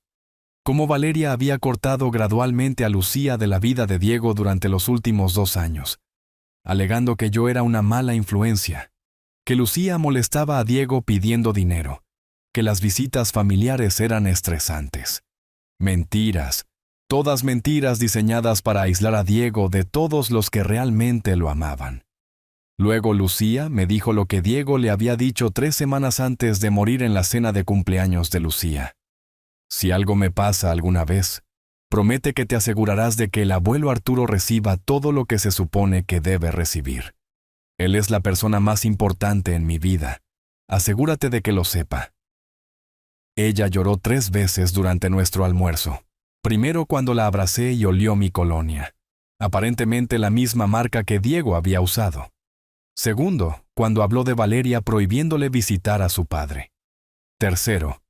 Cómo Valeria había cortado gradualmente a Lucía de la vida de Diego durante los últimos 2 años, alegando que yo era una mala influencia, que Lucía molestaba a Diego pidiendo dinero, que las visitas familiares eran estresantes. Mentiras, todas mentiras diseñadas para aislar a Diego de todos los que realmente lo amaban. Luego Lucía me dijo lo que Diego le había dicho 3 semanas antes de morir en la cena de cumpleaños de Lucía. Si algo me pasa alguna vez, promete que te asegurarás de que el abuelo Arturo reciba todo lo que se supone que debe recibir. Él es la persona más importante en mi vida. Asegúrate de que lo sepa. Ella lloró 3 veces durante nuestro almuerzo. Primero cuando la abracé y olió mi colonia, aparentemente la misma marca que Diego había usado. Segundo, cuando habló de Valeria prohibiéndole visitar a su padre. Tercero,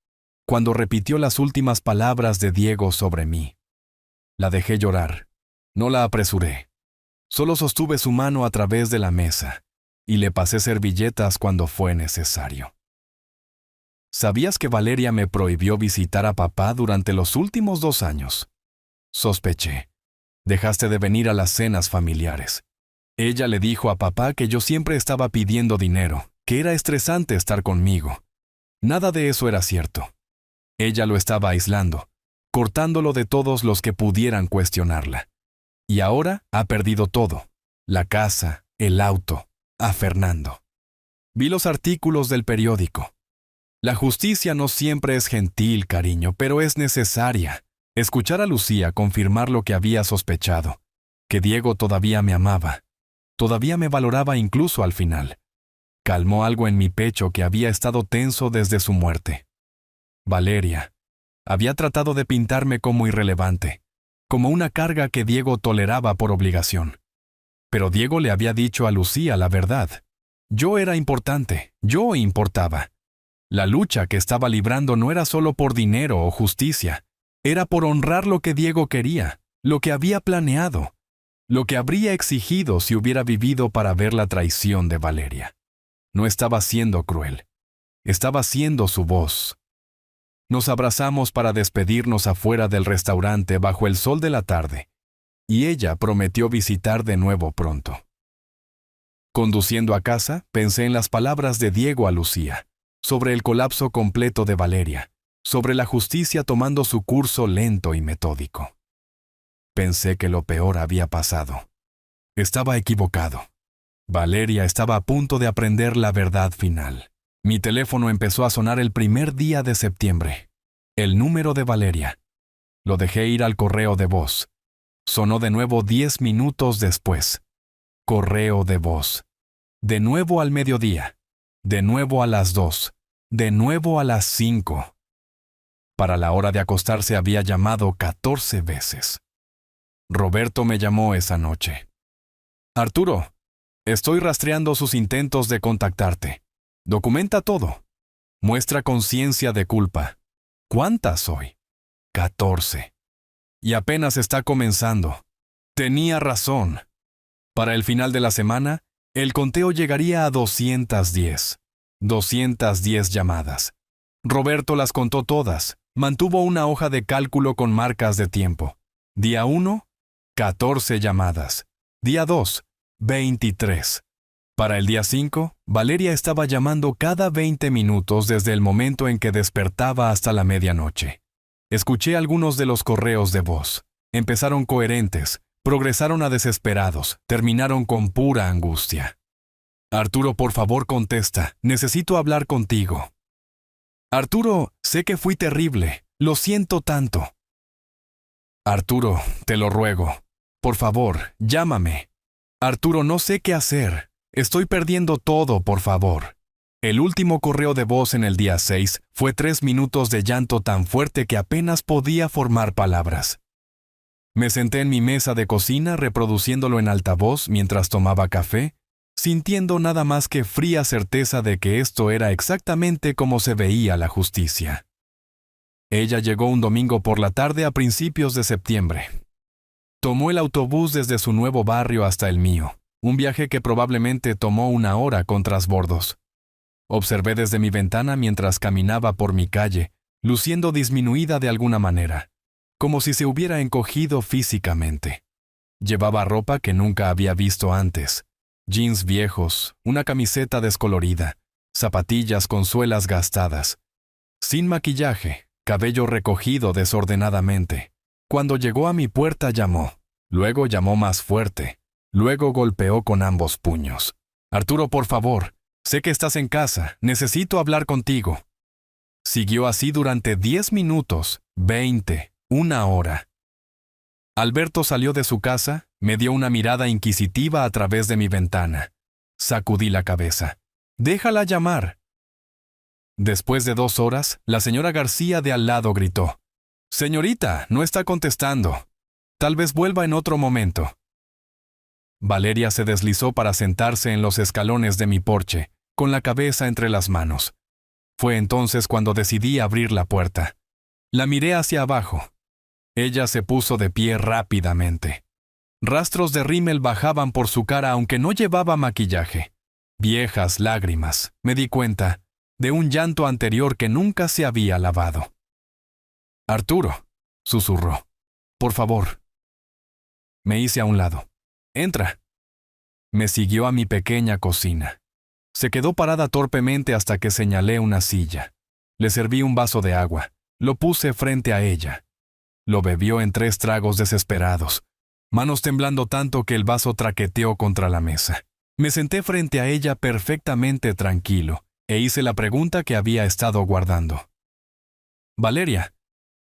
cuando repitió las últimas palabras de Diego sobre mí. La dejé llorar. No la apresuré. Solo sostuve su mano a través de la mesa y le pasé servilletas cuando fue necesario. ¿Sabías que Valeria me prohibió visitar a papá durante los últimos 2 años? Sospeché. Dejaste de venir a las cenas familiares. Ella le dijo a papá que yo siempre estaba pidiendo dinero, que era estresante estar conmigo. Nada de eso era cierto. Ella lo estaba aislando, cortándolo de todos los que pudieran cuestionarla. Y ahora ha perdido todo: la casa, el auto, a Fernando. Vi los artículos del periódico. La justicia no siempre es gentil, cariño, pero es necesaria. Escuchar a Lucía confirmar lo que había sospechado, que Diego todavía me amaba, todavía me valoraba incluso al final. Calmó algo en mi pecho que había estado tenso desde su muerte. Valeria había tratado de pintarme como irrelevante, como una carga que Diego toleraba por obligación. Pero Diego le había dicho a Lucía la verdad. Yo era importante, yo importaba. La lucha que estaba librando no era solo por dinero o justicia, era por honrar lo que Diego quería, lo que había planeado, lo que habría exigido si hubiera vivido para ver la traición de Valeria. No estaba siendo cruel. Estaba siendo su voz. Nos abrazamos para despedirnos afuera del restaurante bajo el sol de la tarde, y ella prometió visitar de nuevo pronto. Conduciendo a casa, pensé en las palabras de Diego a Lucía, sobre el colapso completo de Valeria, sobre la justicia tomando su curso lento y metódico. Pensé que lo peor había pasado. Estaba equivocado. Valeria estaba a punto de aprender la verdad final. Mi teléfono empezó a sonar el primer día de septiembre. El número de Valeria. Lo dejé ir al correo de voz. Sonó de nuevo 10 minutos después. Correo de voz. De nuevo al mediodía. De nuevo a las 2. De nuevo a las 5. Para la hora de acostarse había llamado 14 veces. Roberto me llamó esa noche. Arturo, estoy rastreando sus intentos de contactarte. Documenta todo. Muestra conciencia de culpa. ¿Cuántas soy? 14. Y apenas está comenzando. Tenía razón. Para el final de la semana, el conteo llegaría a 210. 210 llamadas. Roberto las contó todas. Mantuvo una hoja de cálculo con marcas de tiempo. Día 1, 14 llamadas. Día 2, 23. Para el día 5, Valeria estaba llamando cada 20 minutos desde el momento en que despertaba hasta la medianoche. Escuché algunos de los correos de voz. Empezaron coherentes, progresaron a desesperados, terminaron con pura angustia. Arturo, por favor, contesta. Necesito hablar contigo. Arturo, sé que fui terrible. Lo siento tanto. Arturo, te lo ruego. Por favor, llámame. Arturo, no sé qué hacer. Estoy perdiendo todo, por favor. El último correo de voz en el día 6 fue 3 minutos de llanto tan fuerte que apenas podía formar palabras. Me senté en mi mesa de cocina reproduciéndolo en altavoz mientras tomaba café, sintiendo nada más que fría certeza de que esto era exactamente como se veía la justicia. Ella llegó un domingo por la tarde a principios de septiembre. Tomó el autobús desde su nuevo barrio hasta el mío, un viaje que probablemente tomó 1 hora con trasbordos. Observé desde mi ventana mientras caminaba por mi calle, luciendo disminuida de alguna manera, como si se hubiera encogido físicamente. Llevaba ropa que nunca había visto antes, jeans viejos, una camiseta descolorida, zapatillas con suelas gastadas, sin maquillaje, cabello recogido desordenadamente. Cuando llegó a mi puerta llamó, luego llamó más fuerte, luego golpeó con ambos puños. Arturo, por favor. Sé que estás en casa, necesito hablar contigo. Siguió así durante 10 minutos, 20, 1 hora. Alberto salió de su casa, me dio una mirada inquisitiva a través de mi ventana. Sacudí la cabeza. Déjala llamar. Después de 2 horas, la señora García de al lado gritó. Señorita, no está contestando. Tal vez vuelva en otro momento. Valeria se deslizó para sentarse en los escalones de mi porche, con la cabeza entre las manos. Fue entonces cuando decidí abrir la puerta. La miré hacia abajo. Ella se puso de pie rápidamente. Rastros de rímel bajaban por su cara aunque no llevaba maquillaje. Viejas lágrimas, me di cuenta, de un llanto anterior que nunca se había lavado. Arturo, susurró. Por favor. Me hice a un lado. Entra. Me siguió a mi pequeña cocina. Se quedó parada torpemente hasta que señalé una silla. Le serví un vaso de agua. Lo puse frente a ella. Lo bebió en 3 tragos desesperados, manos temblando tanto que el vaso traqueteó contra la mesa. Me senté frente a ella perfectamente tranquilo e hice la pregunta que había estado guardando. Valeria,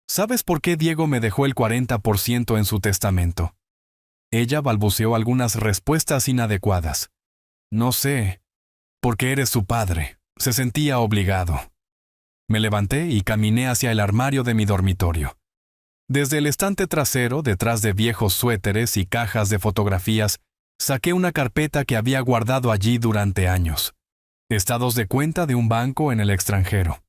¿sabes por qué Diego me dejó el 40% en su testamento? Ella balbuceó algunas respuestas inadecuadas. No sé, porque eres su padre. Se sentía obligado. Me levanté y caminé hacia el armario de mi dormitorio. Desde el estante trasero, detrás de viejos suéteres y cajas de fotografías, saqué una carpeta que había guardado allí durante años. Estados de cuenta de un banco en el extranjero.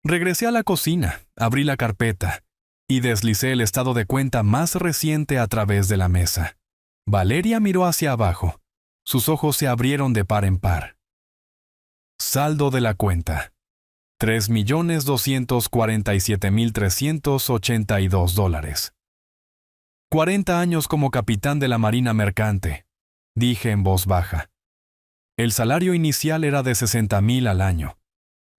Regresé a la cocina, abrí la carpeta y deslicé el estado de cuenta más reciente a través de la mesa. Valeria miró hacia abajo. Sus ojos se abrieron de par en par. Saldo de la cuenta: $3.247.382. 40 años como capitán de la Marina Mercante, dije en voz baja. El salario inicial era de $60,000 al año.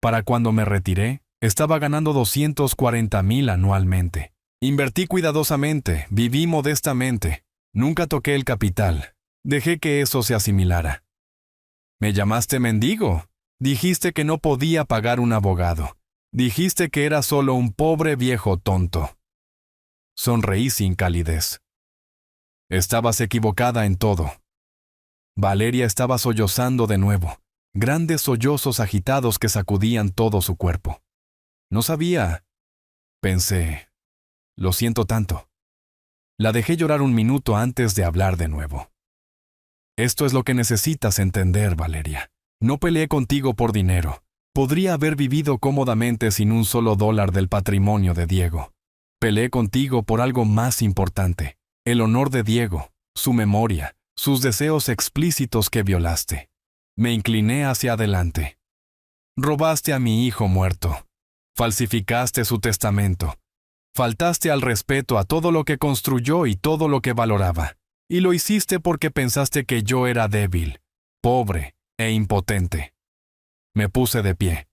Para cuando me retiré, estaba ganando $240,000 anualmente. Invertí cuidadosamente, viví modestamente. Nunca toqué el capital. Dejé que eso se asimilara. Me llamaste mendigo. Dijiste que no podía pagar un abogado. Dijiste que era solo un pobre viejo tonto. Sonreí sin calidez. Estabas equivocada en todo. Valeria estaba sollozando de nuevo, grandes sollozos agitados que sacudían todo su cuerpo. No sabía. Pensé, lo siento tanto. La dejé llorar un minuto antes de hablar de nuevo. Esto es lo que necesitas entender, Valeria. No peleé contigo por dinero. Podría haber vivido cómodamente sin un solo dólar del patrimonio de Diego. Peleé contigo por algo más importante: el honor de Diego, su memoria, sus deseos explícitos que violaste. Me incliné hacia adelante. Robaste a mi hijo muerto. Falsificaste su testamento. Faltaste al respeto a todo lo que construyó y todo lo que valoraba. Y lo hiciste porque pensaste que yo era débil, pobre e impotente. Me puse de pie.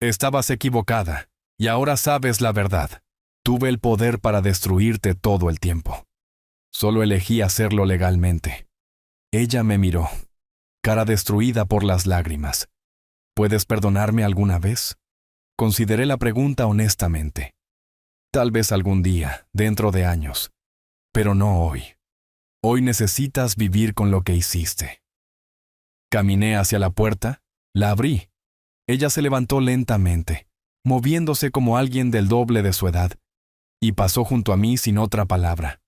Estabas equivocada, y ahora sabes la verdad. Tuve el poder para destruirte todo el tiempo. Solo elegí hacerlo legalmente. Ella me miró, cara destruida por las lágrimas. ¿Puedes perdonarme alguna vez? Consideré la pregunta honestamente. Tal vez algún día, dentro de años. Pero no hoy. Hoy necesitas vivir con lo que hiciste. Caminé hacia la puerta, la abrí. Ella se levantó lentamente, moviéndose como alguien del doble de su edad, y pasó junto a mí sin otra palabra.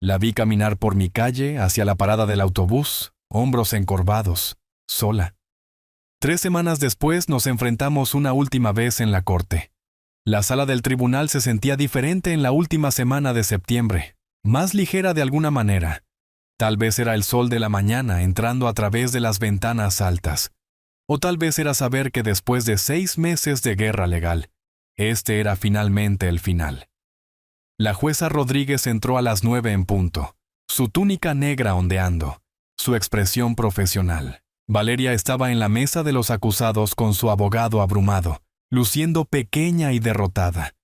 La vi caminar por mi calle hacia la parada del autobús, hombros encorvados, sola. 3 semanas después nos enfrentamos una última vez en la corte. La sala del tribunal se sentía diferente en la última semana de septiembre, más ligera de alguna manera. Tal vez era el sol de la mañana entrando a través de las ventanas altas. O tal vez era saber que después de 6 meses de guerra legal, este era finalmente el final. La jueza Rodríguez entró a las 9 en punto, su túnica negra ondeando, su expresión profesional. Valeria estaba en la mesa de los acusados con su abogado abrumado, luciendo pequeña y derrotada.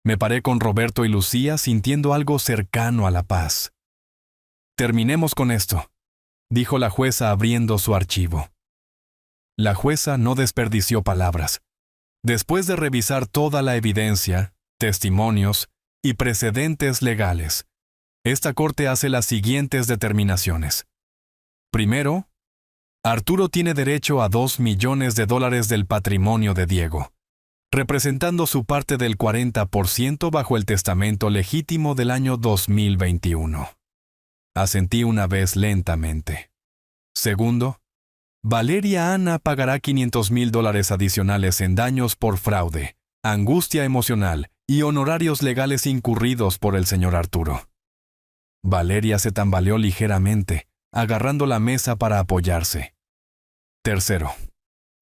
Me paré con Roberto y Lucía sintiendo algo cercano a la paz. Terminemos con esto, dijo la jueza abriendo su archivo. La jueza no desperdició palabras. Después de revisar toda la evidencia, testimonios y precedentes legales, esta corte hace las siguientes determinaciones. Primero, Arturo tiene derecho a $2 millones del patrimonio de Diego, representando su parte del 40% bajo el testamento legítimo del año 2021. Asentí una vez lentamente. Segundo, Valeria Ana pagará $500,000 adicionales en daños por fraude, angustia emocional y honorarios legales incurridos por el señor Arturo. Valeria se tambaleó ligeramente, agarrando la mesa para apoyarse. Tercero,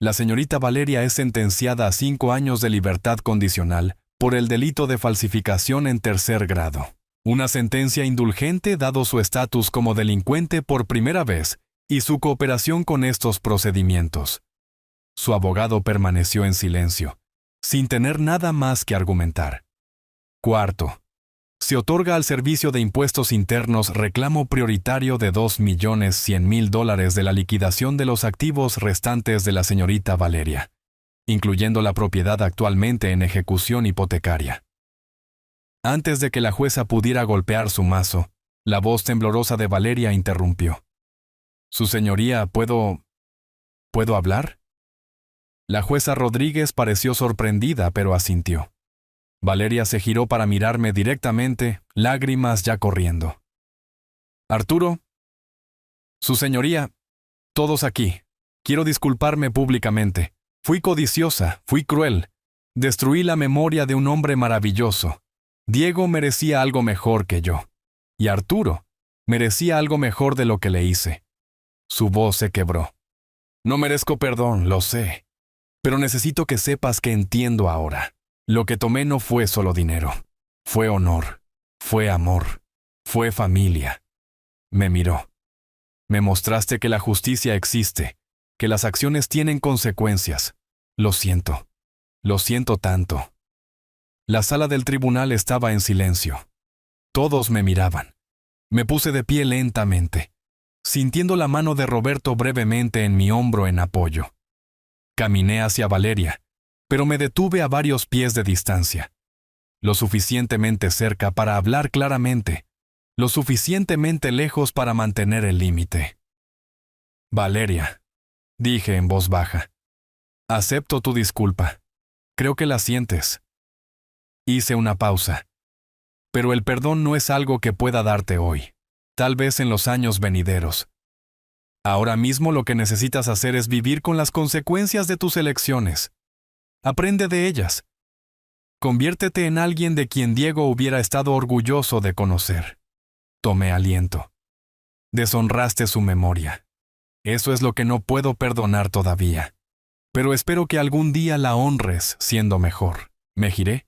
la señorita Valeria es sentenciada a 5 años de libertad condicional por el delito de falsificación en 3er grado. Una sentencia indulgente dado su estatus como delincuente por primera vez y su cooperación con estos procedimientos. Su abogado permaneció en silencio, sin tener nada más que argumentar. Cuarto, se otorga al Servicio de Impuestos Internos reclamo prioritario de $2,100,000 de la liquidación de los activos restantes de la señorita Valeria, incluyendo la propiedad actualmente en ejecución hipotecaria. Antes de que la jueza pudiera golpear su mazo, la voz temblorosa de Valeria interrumpió. «Su señoría, ¿puedo hablar?» La jueza Rodríguez pareció sorprendida, pero asintió. Valeria se giró para mirarme directamente, lágrimas ya corriendo. «Arturo, su señoría, todos aquí. Quiero disculparme públicamente. Fui codiciosa, fui cruel. Destruí la memoria de un hombre maravilloso. Diego merecía algo mejor que yo. Y Arturo merecía algo mejor de lo que le hice». Su voz se quebró. «No merezco perdón, lo sé. Pero necesito que sepas que entiendo ahora. Lo que tomé no fue solo dinero. Fue honor. Fue amor. Fue familia. Me miró. Me mostraste que la justicia existe, que las acciones tienen consecuencias. Lo siento. Lo siento tanto. La sala del tribunal estaba en silencio. Todos me miraban. Me puse de pie lentamente, sintiendo la mano de Roberto brevemente en mi hombro en apoyo. Caminé hacia Valeria, pero me detuve a varios pies de distancia. Lo suficientemente cerca para hablar claramente, lo suficientemente lejos para mantener el límite. Valeria, dije en voz baja, acepto tu disculpa. Creo que la sientes. Hice una pausa. Pero el perdón no es algo que pueda darte hoy, tal vez en los años venideros. Ahora mismo lo que necesitas hacer es vivir con las consecuencias de tus elecciones. Aprende de ellas. Conviértete en alguien de quien Diego hubiera estado orgulloso de conocer. Tomé aliento. Deshonraste su memoria. Eso es lo que no puedo perdonar todavía. Pero espero que algún día la honres siendo mejor. Me giré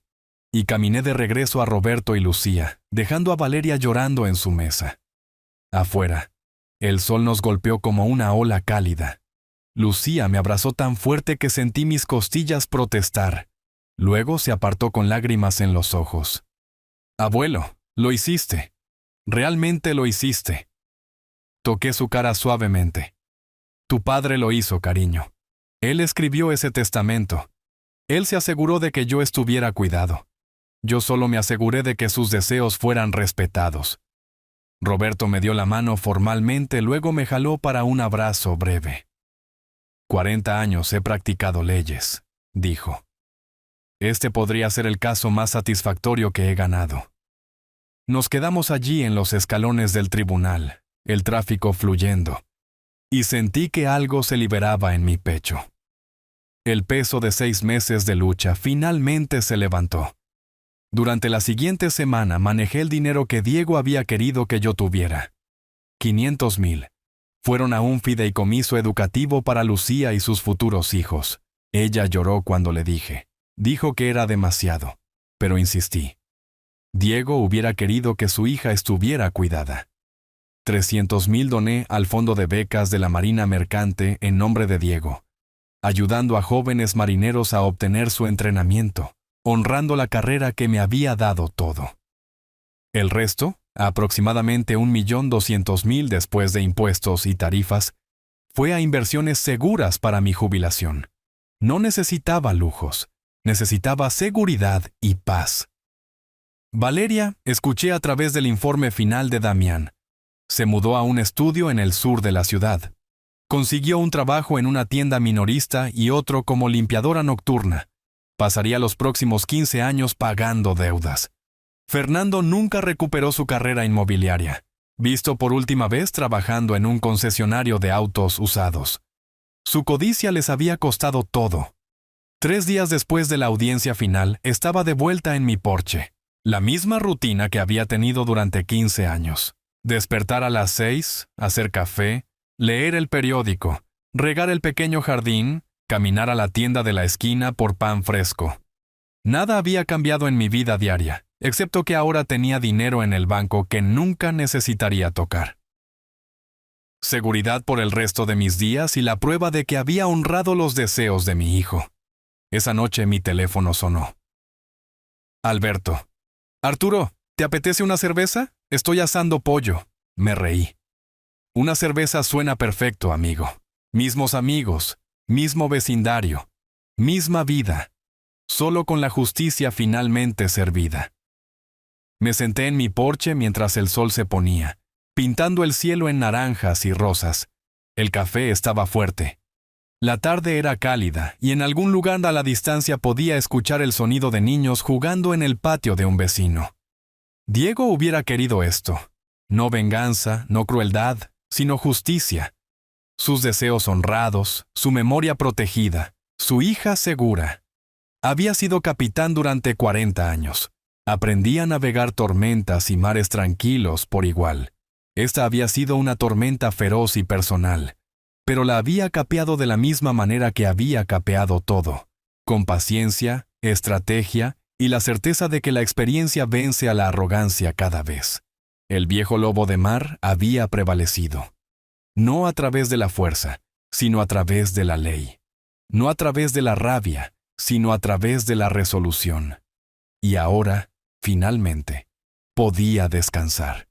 y caminé de regreso a Roberto y Lucía, dejando a Valeria llorando en su mesa. Afuera, el sol nos golpeó como una ola cálida. Lucía me abrazó tan fuerte que sentí mis costillas protestar. Luego se apartó con lágrimas en los ojos. Abuelo, lo hiciste. Realmente lo hiciste. Toqué su cara suavemente. Tu padre lo hizo, cariño. Él escribió ese testamento. Él se aseguró de que yo estuviera cuidado. Yo solo me aseguré de que sus deseos fueran respetados. Roberto me dio la mano formalmente, luego me jaló para un abrazo breve. 40 años he practicado leyes, dijo. Este podría ser el caso más satisfactorio que he ganado. Nos quedamos allí en los escalones del tribunal, el tráfico fluyendo, y sentí que algo se liberaba en mi pecho. El peso de 6 meses de lucha finalmente se levantó. Durante la siguiente semana manejé el dinero que Diego había querido que yo tuviera. 500,000. Fueron a un fideicomiso educativo para Lucía y sus futuros hijos. Ella lloró cuando le dije. Dijo que era demasiado, pero insistí. Diego hubiera querido que su hija estuviera cuidada. 300,000 doné al fondo de becas de la Marina Mercante en nombre de Diego, ayudando a jóvenes marineros a obtener su entrenamiento, honrando la carrera que me había dado todo. El resto, aproximadamente 1,200,000 después de impuestos y tarifas, fue a inversiones seguras para mi jubilación. No necesitaba lujos, necesitaba seguridad y paz. Valeria, escuché a través del informe final de Damián. Se mudó a un estudio en el sur de la ciudad. Consiguió un trabajo en una tienda minorista y otro como limpiadora nocturna. Pasaría los próximos 15 años pagando deudas. Fernando nunca recuperó su carrera inmobiliaria, visto por última vez trabajando en un concesionario de autos usados. Su codicia les había costado todo. 3 días después de la audiencia final, estaba de vuelta en mi porche. La misma rutina que había tenido durante 15 años. Despertar a las 6, hacer café, leer el periódico, regar el pequeño jardín, caminar a la tienda de la esquina por pan fresco. Nada había cambiado en mi vida diaria, excepto que ahora tenía dinero en el banco que nunca necesitaría tocar. Seguridad por el resto de mis días y la prueba de que había honrado los deseos de mi hijo. Esa noche mi teléfono sonó. Alberto. Arturo, ¿te apetece una cerveza? Estoy asando pollo. Me reí. Una cerveza suena perfecto, amigo. Mismos amigos, mismo vecindario, misma vida, solo con la justicia finalmente servida. Me senté en mi porche mientras el sol se ponía, pintando el cielo en naranjas y rosas. El café estaba fuerte. La tarde era cálida y en algún lugar a la distancia podía escuchar el sonido de niños jugando en el patio de un vecino. Diego hubiera querido esto. No venganza, no crueldad, sino justicia. Sus deseos honrados, su memoria protegida, su hija segura. Había sido capitán durante 40 años. Aprendí a navegar tormentas y mares tranquilos por igual. Esta había sido una tormenta feroz y personal. pero la había capeado de la misma manera que había capeado todo, con paciencia, estrategia y la certeza de que la experiencia vence a la arrogancia cada vez. El viejo lobo de mar había prevalecido. No a través de la fuerza, sino a través de la ley. No a través de la rabia, sino a través de la resolución. Y ahora, finalmente, podía descansar.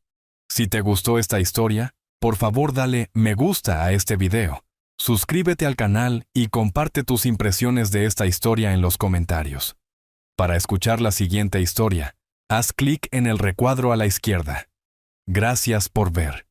Si te gustó esta historia, por favor dale me gusta a este video, suscríbete al canal y comparte tus impresiones de esta historia en los comentarios. Para escuchar la siguiente historia, haz clic en el recuadro a la izquierda. Gracias por ver.